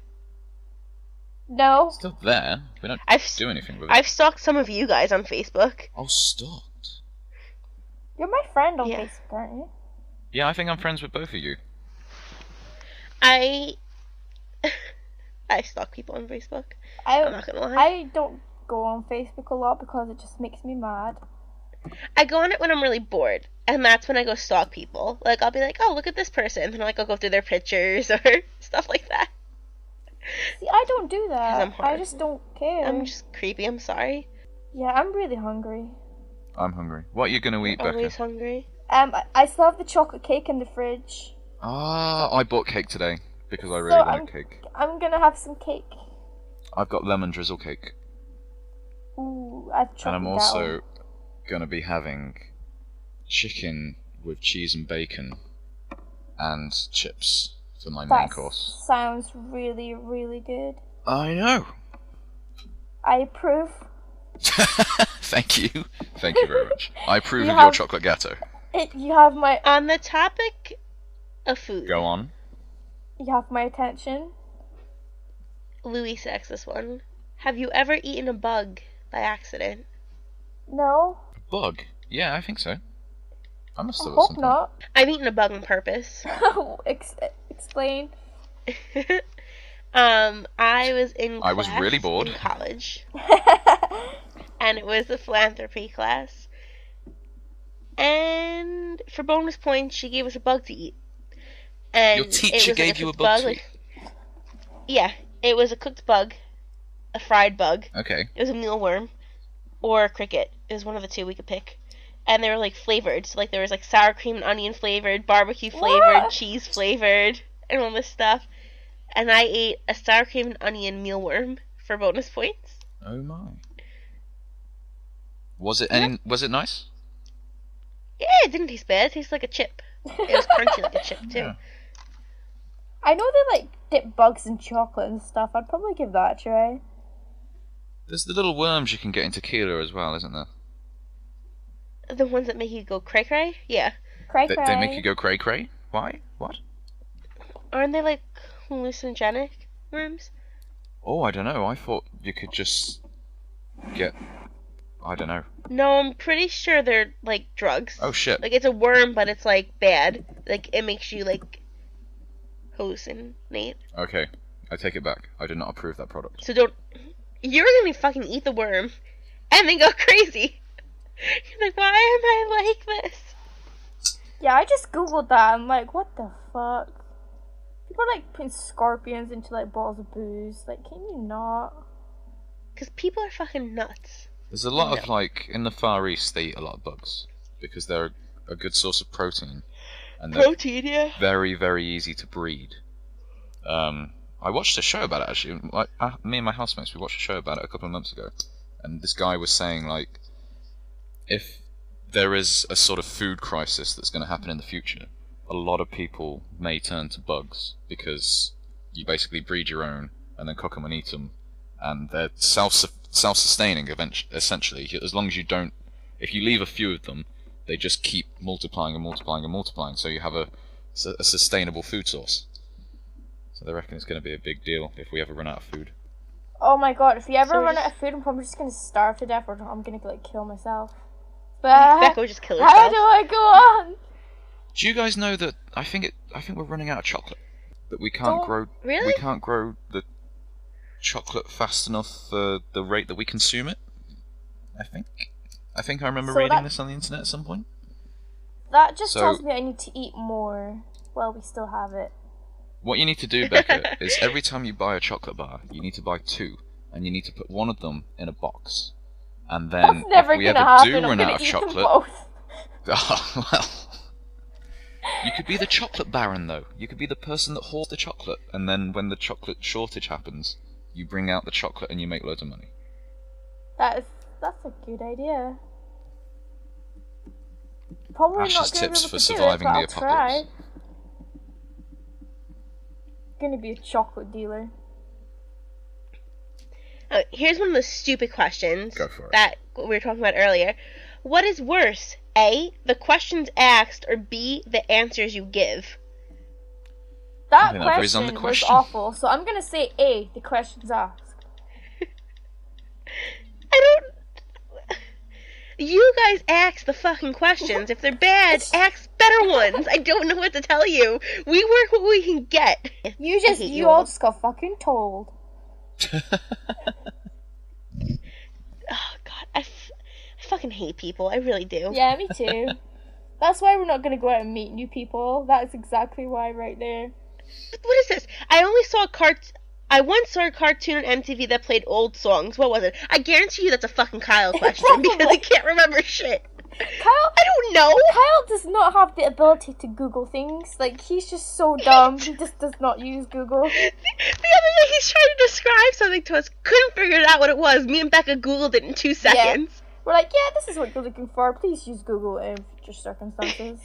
No. It's still there. We don't do anything with it. I've stalked some of you guys on Facebook. Oh, stalked. You're my friend on Yeah. Facebook, aren't you? Yeah, I think I'm friends with both of you. I stalk people on Facebook. I'm not gonna lie. I don't go on Facebook a lot because it just makes me mad. I go on it when I'm really bored, and that's when I go stalk people. Like, I'll be like, oh, look at this person, and like, I'll go through their pictures or stuff like that. See, I don't do 'Cause that. I'm hard. I just don't care. I'm just creepy, I'm sorry. Yeah, I'm really hungry. I'm hungry. What are you going to eat, Becca? Always hungry. I still have the chocolate cake in the fridge. Ah, I bought cake today because I really So like cake. I'm gonna have some cake. I've got lemon drizzle cake. Ooh, I've chocolate And I'm also going to be having chicken with cheese and bacon and chips for my main course. Sounds really, really good. I know. I approve. Thank you. Thank you very much. I approve You of your have- chocolate gâteau. You have my On the topic of food, Go on. attention. Louis asks this one. Have you ever eaten a bug by accident? No, Bug? Yeah, I think so. I must I have at hope some point. not. I've eaten a bug on purpose. Explain. I was in I was class really bored. in college, and it was a philanthropy class. And for bonus points, she gave us a bug to eat. And Your teacher it was gave you a cooked bug to eat? Yeah, it was a cooked bug, a fried bug. Okay. It was a mealworm, or a cricket. It was one of the two we could pick. And they were like flavored. So like there was like sour cream and onion flavored, barbecue flavored, What? cheese flavored, and all this stuff. And I ate a sour cream and onion mealworm for bonus points. Oh my. Was it nice? Yeah, it didn't taste bad. It tasted like a chip. It was crunchy like a chip too. Yeah. I know they like dip bugs in chocolate and stuff. I'd probably give that a try. There's the little worms you can get in tequila as well, isn't there? The ones that make you go cray cray? Yeah. Cray They cray. make you go cray cray? Why? What? Aren't they like hallucinogenic worms? Oh, I don't know. I thought you could just get... I don't know. No, I'm pretty sure they're like drugs. Oh shit. Like it's a worm, but it's like bad. Like it makes you like hallucinate. Okay. I take it back. I did not approve that product. So don't. You're gonna fucking eat the worm, and then go crazy. You're like, why am I like this? Yeah, I just googled that. I'm like, what the fuck? People are like putting scorpions into like bottles of booze. Like, can you not? Because people are fucking nuts. There's a lot of, like, in the Far East, they eat a lot of bugs. Because they're a good source of protein. And they're Protein, yeah. very, very easy to breed. I watched a show about it, actually. Like, me and my housemates, we watched a show about it a couple of months ago. And this guy was saying, like, if there is a sort of food crisis that's going to happen in the future, a lot of people may turn to bugs because you basically breed your own and then cook them and eat them, and they're self-sustaining essentially. As long as you don't, if you leave a few of them, they just keep multiplying and multiplying and multiplying, so you have a sustainable food source. So they reckon it's going to be a big deal if we ever run out of food. Oh my god, if you ever So run just- out of food, I'm probably just gonna starve to death or I'm gonna like kill myself. But Becca would just kill how herself. do I go on? Do you guys know that I think we're running out of chocolate? That we can't Don't- grow. Really? We can't grow the chocolate fast enough for the rate that we consume it. I think I remember So reading that- this on the internet at some point. That just So- tells me I need to eat more while we still have it. What you need to do, Becca, is every time you buy a chocolate bar, you need to buy two, and you need to put one of them in a box. And then, That's never if we gonna ever happen. do I'm run gonna out of eat them chocolate, both. oh, well, You could be the chocolate baron, though. You could be the person that hoards the chocolate, and then when the chocolate shortage happens, you bring out the chocolate and you make loads of money. That's a good idea. Probably Ash's not gonna tips be able for to do surviving it, but the I'll try. apocalypse. Gonna be a chocolate dealer. Here's one of the stupid questions Go for it. that we were talking about earlier. What is worse, A, the questions asked, or B, the answers you give? That think that varies on question the was question. awful, so I'm gonna say A, the questions asked. I don't... You guys ask the fucking questions. If they're bad, ask better ones. I don't know what to tell you. We work what we can get. You all just got fucking told. Oh, God. I fucking hate people. I really do. Yeah, me too. That's why we're not gonna go out and meet new people. That's exactly why right there. What is this? I once saw a cartoon on MTV that played old songs. What was it? I guarantee you that's a fucking Kyle question because I can't remember shit. Kyle, I don't know. Kyle does not have the ability to Google things. Like, he's just so dumb. He just does not use Google. The other day he's trying to describe something to us. Couldn't figure out what it was. Me and Becca Googled it in 2 seconds. Yeah. We're like, yeah, this is what you're looking for. Please use Google in future circumstances.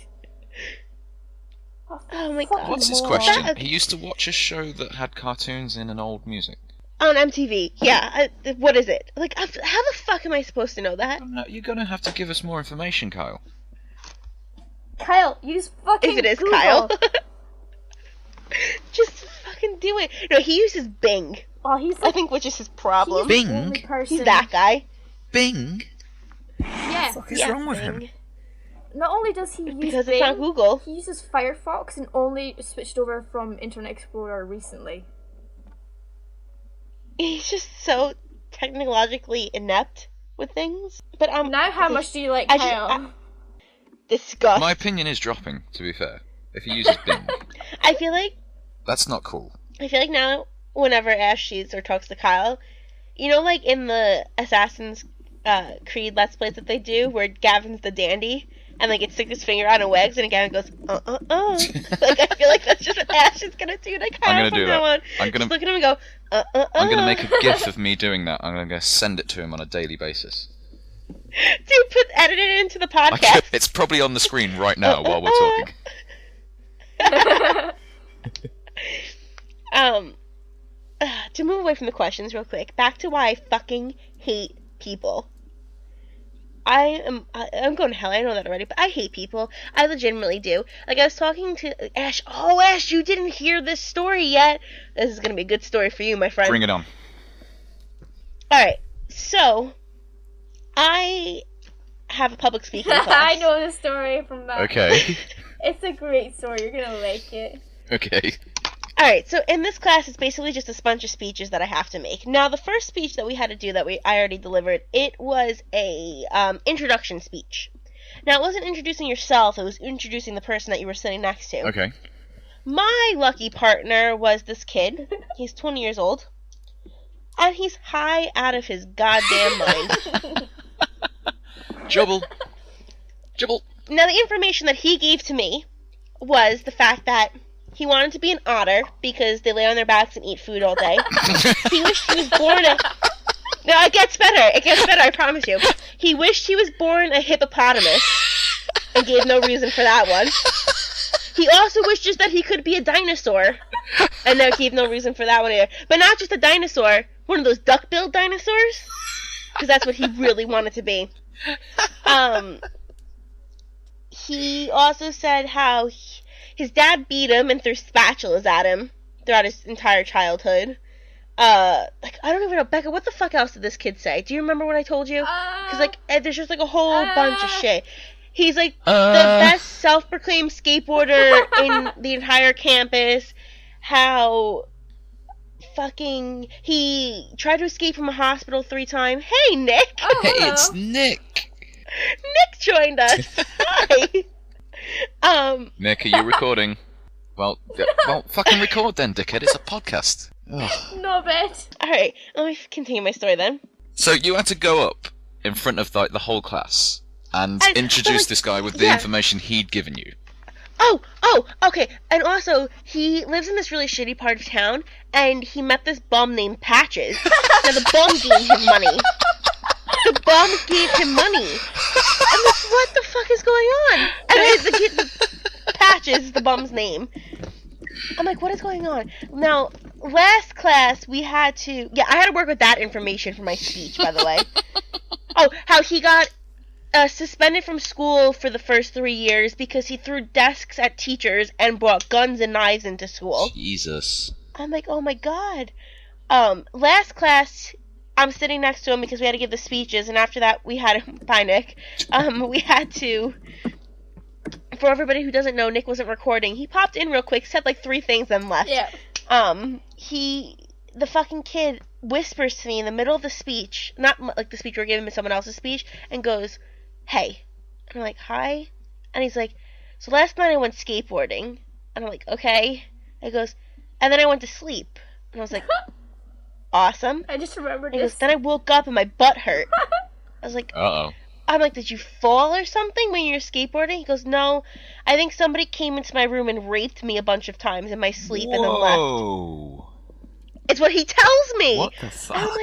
Oh my God. What's his question? He used to watch a show that had cartoons in and old music. On MTV. Yeah. What is it? Like, how the fuck am I supposed to know that? No, you're gonna have to give us more information, Kyle. Kyle, use fucking If it is Google. Kyle. Just fucking do it. No, he uses Bing. Oh, he's I think which is his problem. Bing? the only person. He's that guy. Bing? Yeah. What is Yeah, wrong with Bing. him? Not only does he use Because Bing, it's on Google. he uses Firefox and only switched over from Internet Explorer recently. He's just so technologically inept with things. But Now, how much do you like I Kyle? disgust. My opinion is dropping, to be fair. If he uses Bing. I feel like That's not cool. now, whenever Ash sees or talks to Kyle, you know, like in the Assassin's Creed Let's Plays that they do, where Gavin's the dandy, and like it sticks his finger on a Wegs, and Gavin goes, Like, I feel like that's just what Ash is gonna do to Kyle I'm gonna from do now that. on. I'm gonna Just look at him and go, I'm gonna make a gif of me doing that. I'm gonna send it to him on a daily basis. Dude, edit it into the podcast. It's probably on the screen right now while we're talking. To move away from the questions real quick, back to why I fucking hate people. I'm going to hell, I know that already, but I hate people. I legitimately do. Like, I was talking to Ash. Oh, Ash, you didn't hear this story yet. This is going to be a good story for you, my friend. Bring it on. Alright, so, I have a public speaking class. I know the story from that. Okay. It's a great story. You're gonna like it. Okay. Alright, so in this class, it's basically just a bunch of speeches that I have to make. Now, the first speech that we had to do I already delivered, it was a introduction speech. Now, it wasn't introducing yourself, it was introducing the person that you were sitting next to. Okay. My lucky partner was this kid. He's 20 years old. And he's high out of his goddamn mind. Jubble. Now, the information that he gave to me was the fact that he wanted to be an otter because they lay on their backs and eat food all day. He wished he was born a... No, it gets better. It gets better, I promise you. He wished he was born a hippopotamus and gave no reason for that one. He also wishes that he could be a dinosaur and no, gave no reason for that one either. But not just a dinosaur, one of those duck-billed dinosaurs, because that's what he really wanted to be. He also said how his dad beat him and threw spatulas at him throughout his entire childhood. I don't even know, Becca, what the fuck else did this kid say? Do you remember what I told you? Because, there's just, a whole bunch of shit. He's, the best self-proclaimed skateboarder in the entire campus. How fucking... He tried to escape from a hospital 3 times. Hey, Nick! Oh, Hey, hello. it's Nick! Nick joined us! Hi! Nick, are you recording? Well, fucking record then, dickhead. It's a podcast. Ugh. No bet. Alright, let me continue my story then. So you had to go up in front of the whole class and introduce this guy with the yeah. information he'd given you. Okay. And also, he lives in this really shitty part of town, and he met this bum named Patches. Now, the bum gave him money. The bum gave him money. I'm like, what the fuck is going on? And then the Patches is the bum's name. I'm like, what is going on? Now, last class, we had to... Yeah, I had to work with that information for my speech, by the way. Oh, how he got suspended from school for the first 3 years because he threw desks at teachers and brought guns and knives into school. Jesus. I'm like, oh my god. Last class, I'm sitting next to him because we had to give the speeches, and after that, we had... Bye, Nick. We had to... For everybody who doesn't know, Nick wasn't recording. He popped in real quick, said like 3 things, then left. Yeah. The fucking kid whispers to me in the middle of the speech, not like the speech we're giving, but someone else's speech, and goes, hey. And I'm like, hi? And he's like, so last night I went skateboarding. And I'm like, okay. And he goes, and then I went to sleep. And I was like, awesome. I just remembered And he this. goes, then I woke up and my butt hurt. I was like, Uh-oh. I'm like, did you fall or something when you were skateboarding? He goes, no. I think somebody came into my room and raped me a bunch of times in my sleep and then left. Whoa. It's what he tells me. What the fuck? And I'm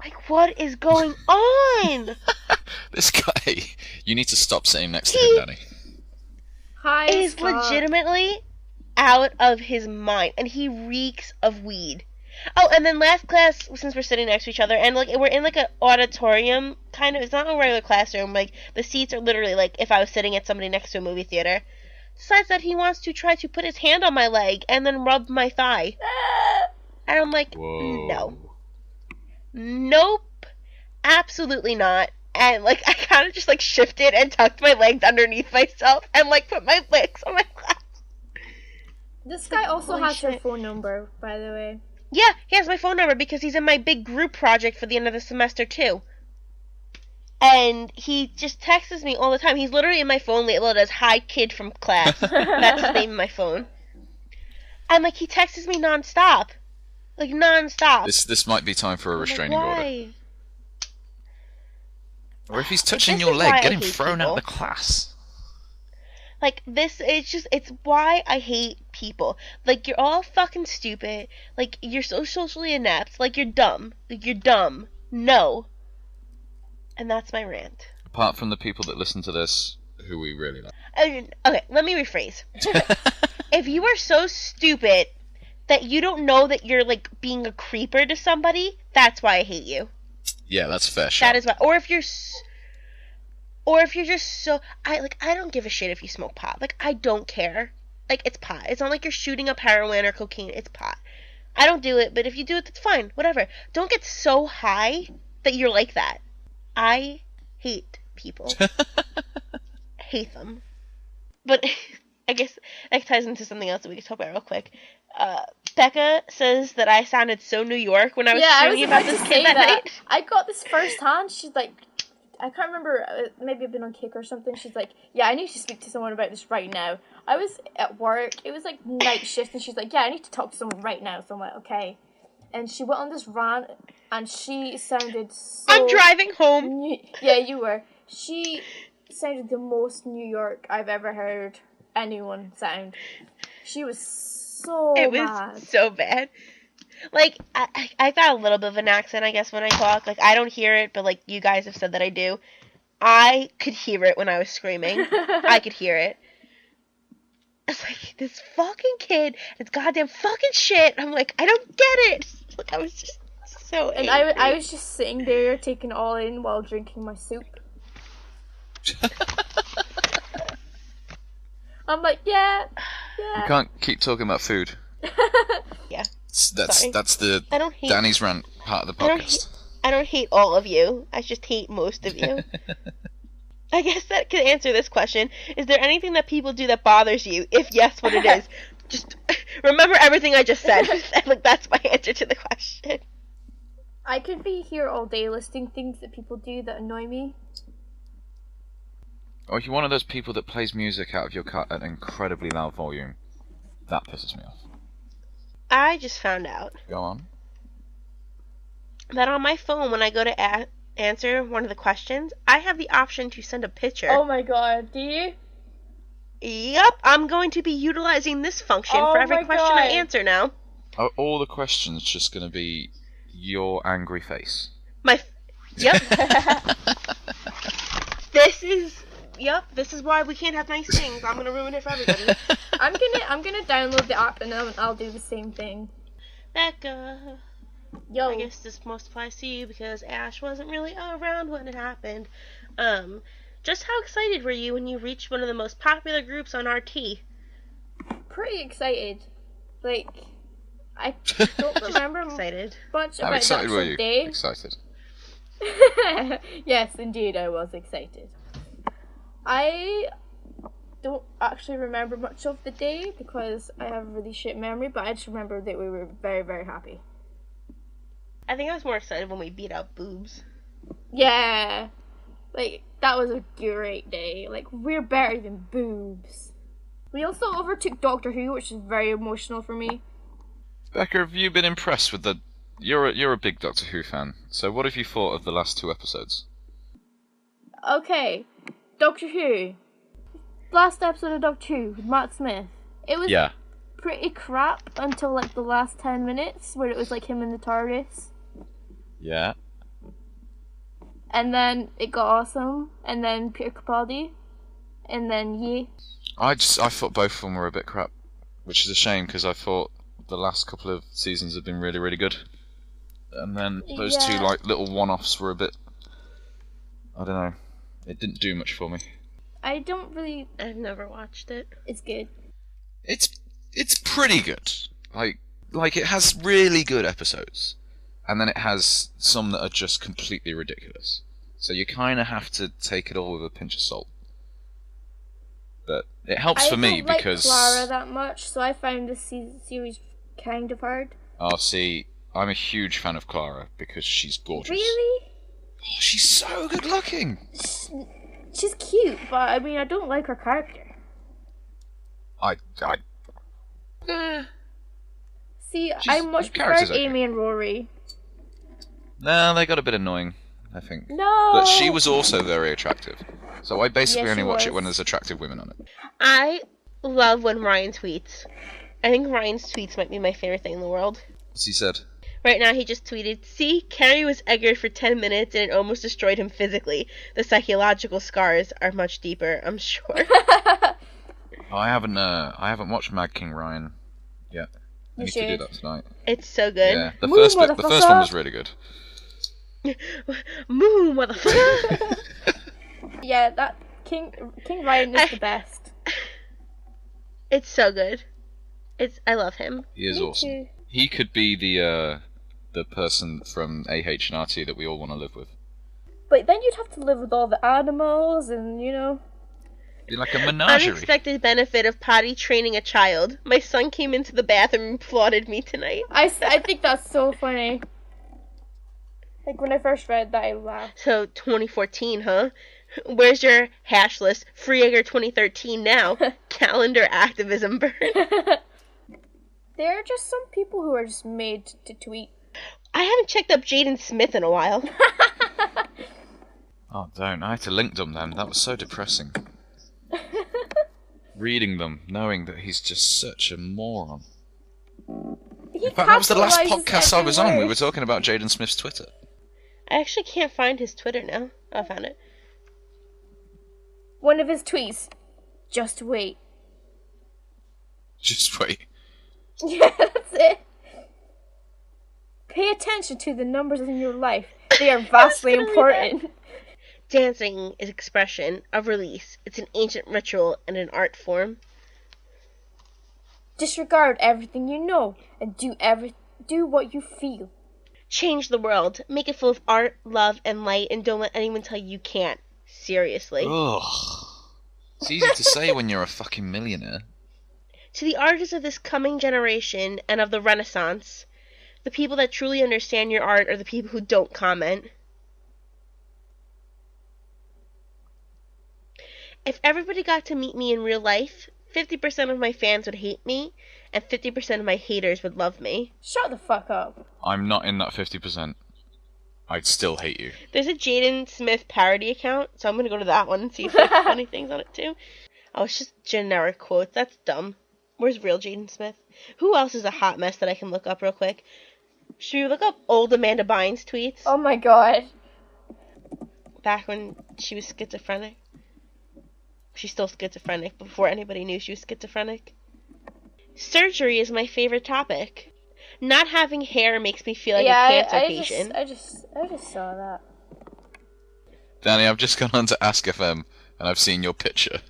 like, what is going on? This guy, you need to stop sitting next to him, Danny. Hi. He's legitimately out of his mind, and he reeks of weed. Oh, and then last class, since we're sitting next to each other, and like we're in like an auditorium, kind of, it's not a regular classroom, like the seats are literally like if I was sitting at somebody next to a movie theater, decides that he wants to try to put his hand on my leg and then rub my thigh. And I'm like, Whoa. no. Nope. Absolutely not. And like I kind of just like shifted and tucked my legs underneath myself and like put my legs on my lap. This guy also Holy has your shit. phone number, by the way. Yeah, he has my phone number because he's in my big group project for the end of the semester too. And he just texts me all the time. He's literally in my phone labeled as "Hi Kid from Class." That's his name in my phone. And like he texts me nonstop, like nonstop. This might be time for a I'm like, restraining order. why? Or if he's touching This your is why leg, I get him hate thrown out people. of the class. Like, it's why I hate people. Like, you're all fucking stupid. Like, you're so socially inept. Like, you're dumb. Like, you're dumb. No. And that's my rant. Apart from the people that listen to this, who we really like. Okay, let me rephrase. If you are so stupid that you don't know that you're, like, being a creeper to somebody, that's why I hate you. Yeah, that's fair shot. That is why. Or if you're just so... I don't give a shit if you smoke pot. Like, I don't care. Like, it's pot. It's not like you're shooting up heroin or cocaine. It's pot. I don't do it, but if you do it, that's fine. Whatever. Don't get so high that you're like that. I hate people. Hate them. But I guess that ties into something else that we can talk about real quick. Becca says that I sounded so New York when I was showing you about this kid that night. I got this firsthand. She's like, I can't remember, maybe I've been on Kick or something. She's like, yeah, I need to speak to someone about this right now. I was at work, it was like night shift, and she's like, yeah, I need to talk to someone right now. So I'm like, okay. And she went on this rant, and she sounded so... I'm driving home. Yeah, you were. She sounded the most New York I've ever heard anyone sound. She was so It was mad. so bad. Like, I got a little bit of an accent, I guess, when I talk. Like, I don't hear it, but, like, you guys have said that I do. I could hear it when I was screaming. I could hear it. It's like, this fucking kid, this goddamn fucking shit. I'm like, I don't get it. Like, I was just so And angry. I was just sitting there taking it all in while drinking my soup. I'm like, yeah. You can't keep talking about food. Yeah. That's the I don't hate... Danny's rant part of the podcast. I don't hate all of you. I just hate most of you. I guess that could answer this question. Is there anything that people do that bothers you? If yes, what it is? Just remember everything I just said. Like, that's my answer to the question. I could be here all day listing things that people do that annoy me. Or if you're one of those people that plays music out of your car at an incredibly loud volume, that pisses me off. I just found out Go on. that on my phone, when I go to answer one of the questions, I have the option to send a picture. Oh my god, do you? Yep, I'm going to be utilizing this function for every question I answer now. Are all the questions just going to be your angry face? Yep. This is why we can't have nice things. I'm gonna ruin it for everybody. I'm gonna download the app and I'll do the same thing. Becca. Yo. I guess this most applies to you because Ash wasn't really around when it happened. Just how excited were you when you reached one of the most popular groups on RT? Pretty excited. Like, I don't remember excited. much How about excited the were actual you? day. Excited. Yes, indeed, I was excited. I don't actually remember much of the day because I have a really shit memory, but I just remember that we were very, very happy. I think I was more excited when we beat out boobs. Yeah. Like, that was a great day. Like, we're better than boobs. We also overtook Doctor Who, which is very emotional for me. Becca, have you been impressed with the... You're a big Doctor Who fan, so what have you thought of the last 2 episodes? Okay, Doctor Who. Last episode of Doctor Who with Matt Smith. It was pretty crap until like the last 10 minutes where it was like him in the TARDIS. Yeah. And then it got awesome, and then Peter Capaldi, and then Ye. I thought both of them were a bit crap, which is a shame because I thought the last couple of seasons have been really, really good. And then those 2 like little one-offs were a bit... I don't know. It didn't do much for me. I don't really... I've never watched it. It's good. It's pretty good. Like it has really good episodes. And then it has some that are just completely ridiculous. So you kind of have to take it all with a pinch of salt. But it helps for me because... I don't like Clara that much, so I found this series kind of hard. Oh, see, I'm a huge fan of Clara because she's gorgeous. Really? Oh, she's so good looking. She's cute, but I mean, I don't like her character. See, I much prefer Amy and Rory. No, they got a bit annoying, I think. No! But she was also very attractive. So I basically only watch was. it when there's attractive women on it. I love when Ryan tweets. I think Ryan's tweets might be my favorite thing in the world. What's he said? Right now he just tweeted, "See, Carrie was eggered for 10 minutes and it almost destroyed him physically. The psychological scars are much deeper, I'm sure." I haven't watched Mad King Ryan yet. I need to do that tonight. It's so good. Yeah, the first one was really good. Moo, motherfucker! Yeah, that King Ryan is the best. It's so good. I love him. He is awesome. Too. He could be the person from AH and RT that we all want to live with. But then you'd have to live with all the animals and, you know... Be like a menagerie. Unexpected benefit of potty training a child. My son came into the bathroom and applauded me tonight. I think that's so funny. Like, when I first read that, I laughed. So, 2014, huh? Where's your hash list? Free Egger 2013 now. Calendar activism burn. There are just some people who are just made to tweet. I haven't checked up Jaden Smith in a while. Oh, don't. I had to LINKDUMP them. That was so depressing. Reading them, knowing that he's just such a moron. In fact, that was the last podcast I was on. We were talking about Jaden Smith's Twitter. I actually can't find his Twitter now. I found it. One of his tweets. Just wait. Just wait. Yeah, that's it. Pay attention to the numbers in your life. They are vastly important. Dancing is expression of release. It's an ancient ritual and an art form. Disregard everything you know and do what you feel. Change the world. Make it full of art, love, and light, and don't let anyone tell you can't. Seriously. Ugh. It's easy to say when you're a fucking millionaire. To the artists of this coming generation and of the Renaissance, the people that truly understand your art are the people who don't comment. If everybody got to meet me in real life, 50% of my fans would hate me, and 50% of my haters would love me. Shut the fuck up. I'm not in that 50%. I'd still hate you. There's a Jaden Smith parody account, so I'm going to go to that one and see if there's funny things on it too. Oh, it's just generic quotes. That's dumb. Where's real Jaden Smith? Who else is a hot mess that I can look up real quick? Should we look up old Amanda Bynes tweets? Oh my god. Back when she was schizophrenic. She's still schizophrenic, before anybody knew she was schizophrenic. Surgery is my favorite topic. Not having hair makes me feel like a cancer patient. I just saw that. Dani, I've just gone on to Ask FM, and I've seen your picture.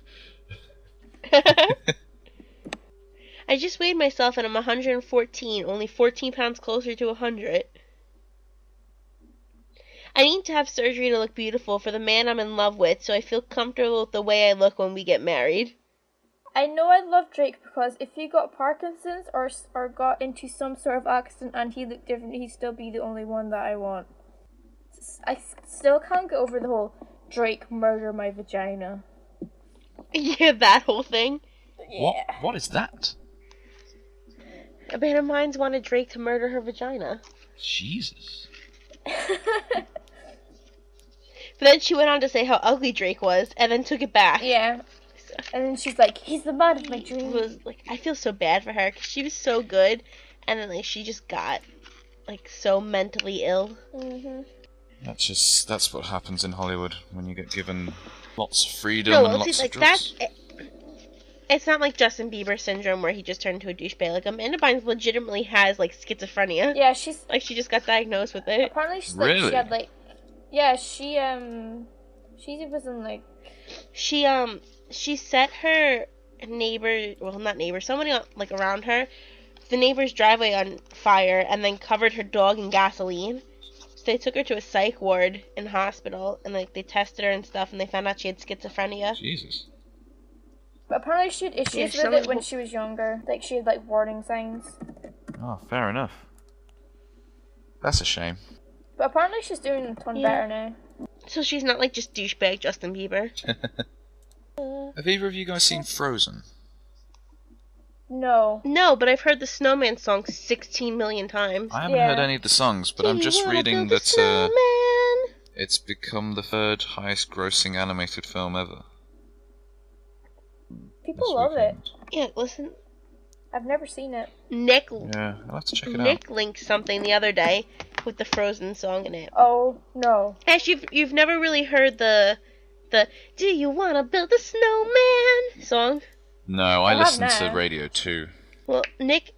I just weighed myself and I'm 114, only 14 pounds closer to 100. I need to have surgery to look beautiful for the man I'm in love with, so I feel comfortable with the way I look when we get married. I know I love Drake because if he got Parkinson's or got into some sort of accident and he looked different, he'd still be the only one that I want. I still can't get over the whole Drake murder my vagina. Yeah, that whole thing. Yeah. What is that? A band of mine wanted Drake to murder her vagina. Jesus. But then she went on to say how ugly Drake was, and then took it back. Yeah. And then she's like, he's the man of my dreams. Was like, I feel so bad for her because she was so good, and then like she just got like so mentally ill. Mm-hmm. That's what happens in Hollywood when you get given lots of freedom No, and well, lots see, like of drugs. it's not like Justin Bieber syndrome where he just turned into a douchebag. Like Amanda Bynes legitimately has like schizophrenia. Yeah, she's Like she just got diagnosed with it. apparently she's Really? like she had like, yeah, she was in like She set her neighbor, well not neighbor, somebody like around her, the neighbor's driveway on fire, and then covered her dog in gasoline. So they took her to a psych ward in the hospital, and like they tested her and stuff, and they found out she had schizophrenia. Jesus. but apparently she had issues with it when she was younger. Like she had like warning signs. Oh, fair enough. That's a shame. But apparently she's doing a ton better now. So she's not like just douchebag Justin Bieber. Have either of you guys seen Frozen? No. No, but I've heard the Snowman song 16 million times. I haven't heard any of the songs, but I'm just reading that it's become the third highest grossing animated film ever. People love it. Yeah, listen. I've never seen it. Nick Yeah, I'll have to check it out. Nick linked something the other day with the Frozen song in it. Oh no. Ash, you've never really heard the "Do You Wanna Build a Snowman" song? No, I have listen now. to radio too. Well, Nick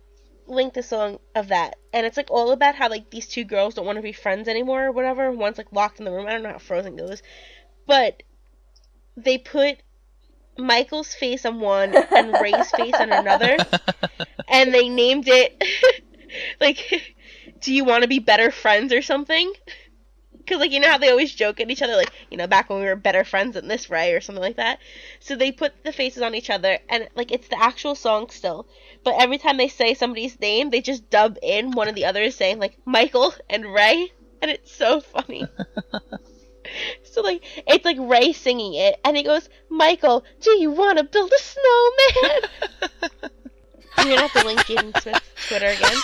linked a song of that, and it's like all about how like these two girls don't want to be friends anymore or whatever. One's like locked in the room. I don't know how Frozen goes, but they put Michael's face on one and Ray's face on another, and they named it like "Do You Want to Be Better Friends" or something. Because, like, you know how they always joke at each other, like, you know, back when we were better friends than this, Ray, or something like that. So they put the faces on each other, and, like, it's the actual song still. But every time they say somebody's name, they just dub in one of the others saying, like, Michael and Ray. And it's so funny. So, like, it's, like, Ray singing it, and he goes, Michael, do you want to build a snowman? I'm going to have to link Jaden Smith's Twitter again.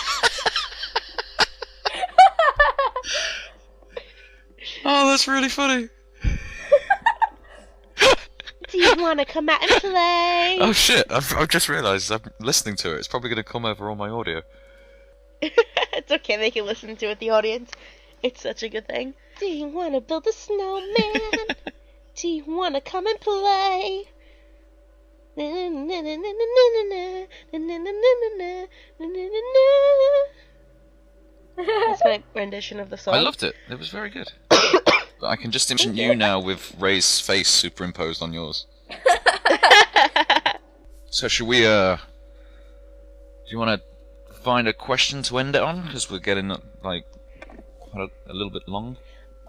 Oh, that's really funny. Do you want to come out and play? Oh shit, I've just realised I'm listening to it. It's probably going to come over all my audio. It's okay, they can listen to it, the audience. It's such a good thing. Do you want to build a snowman? Do you want to come and play? That's my rendition of the song. I loved it. It was very good. But I can just imagine you now with Ray's face superimposed on yours. So should we, do you want to find a question to end it on? Because we're getting, like, quite a little bit long.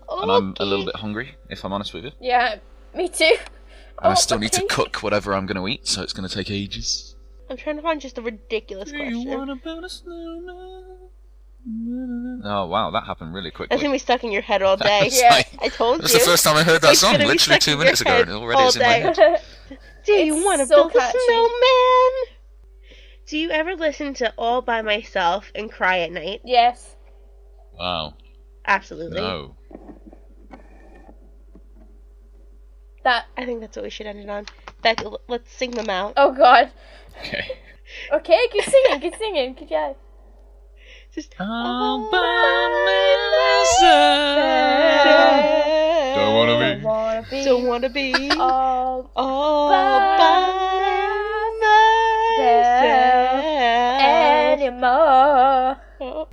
Okay. And I'm a little bit hungry, if I'm honest with you. Yeah, me too. And I still need to cook whatever I'm going to eat, so it's going to take ages. I'm trying to find just a ridiculous question. build a snowman? Oh wow, that happened really quickly. That's gonna be stuck in your head all day. That's like- I told That's you. the first time I heard that It's song, gonna be literally stuck 2 in minutes your ago, head and already all it's in my day. head. Do you It's want to so build catchy. a snowman? Do you ever listen to All By Myself and cry at night? Yes. Wow. Absolutely. No. That. I think that's what we should end it on. Becca, let's sing them out. Oh God. Okay. Okay, keep singing, keep singing, keep going. Just All by myself. Don't wanna be. Don't wanna be all by myself anymore. Oh.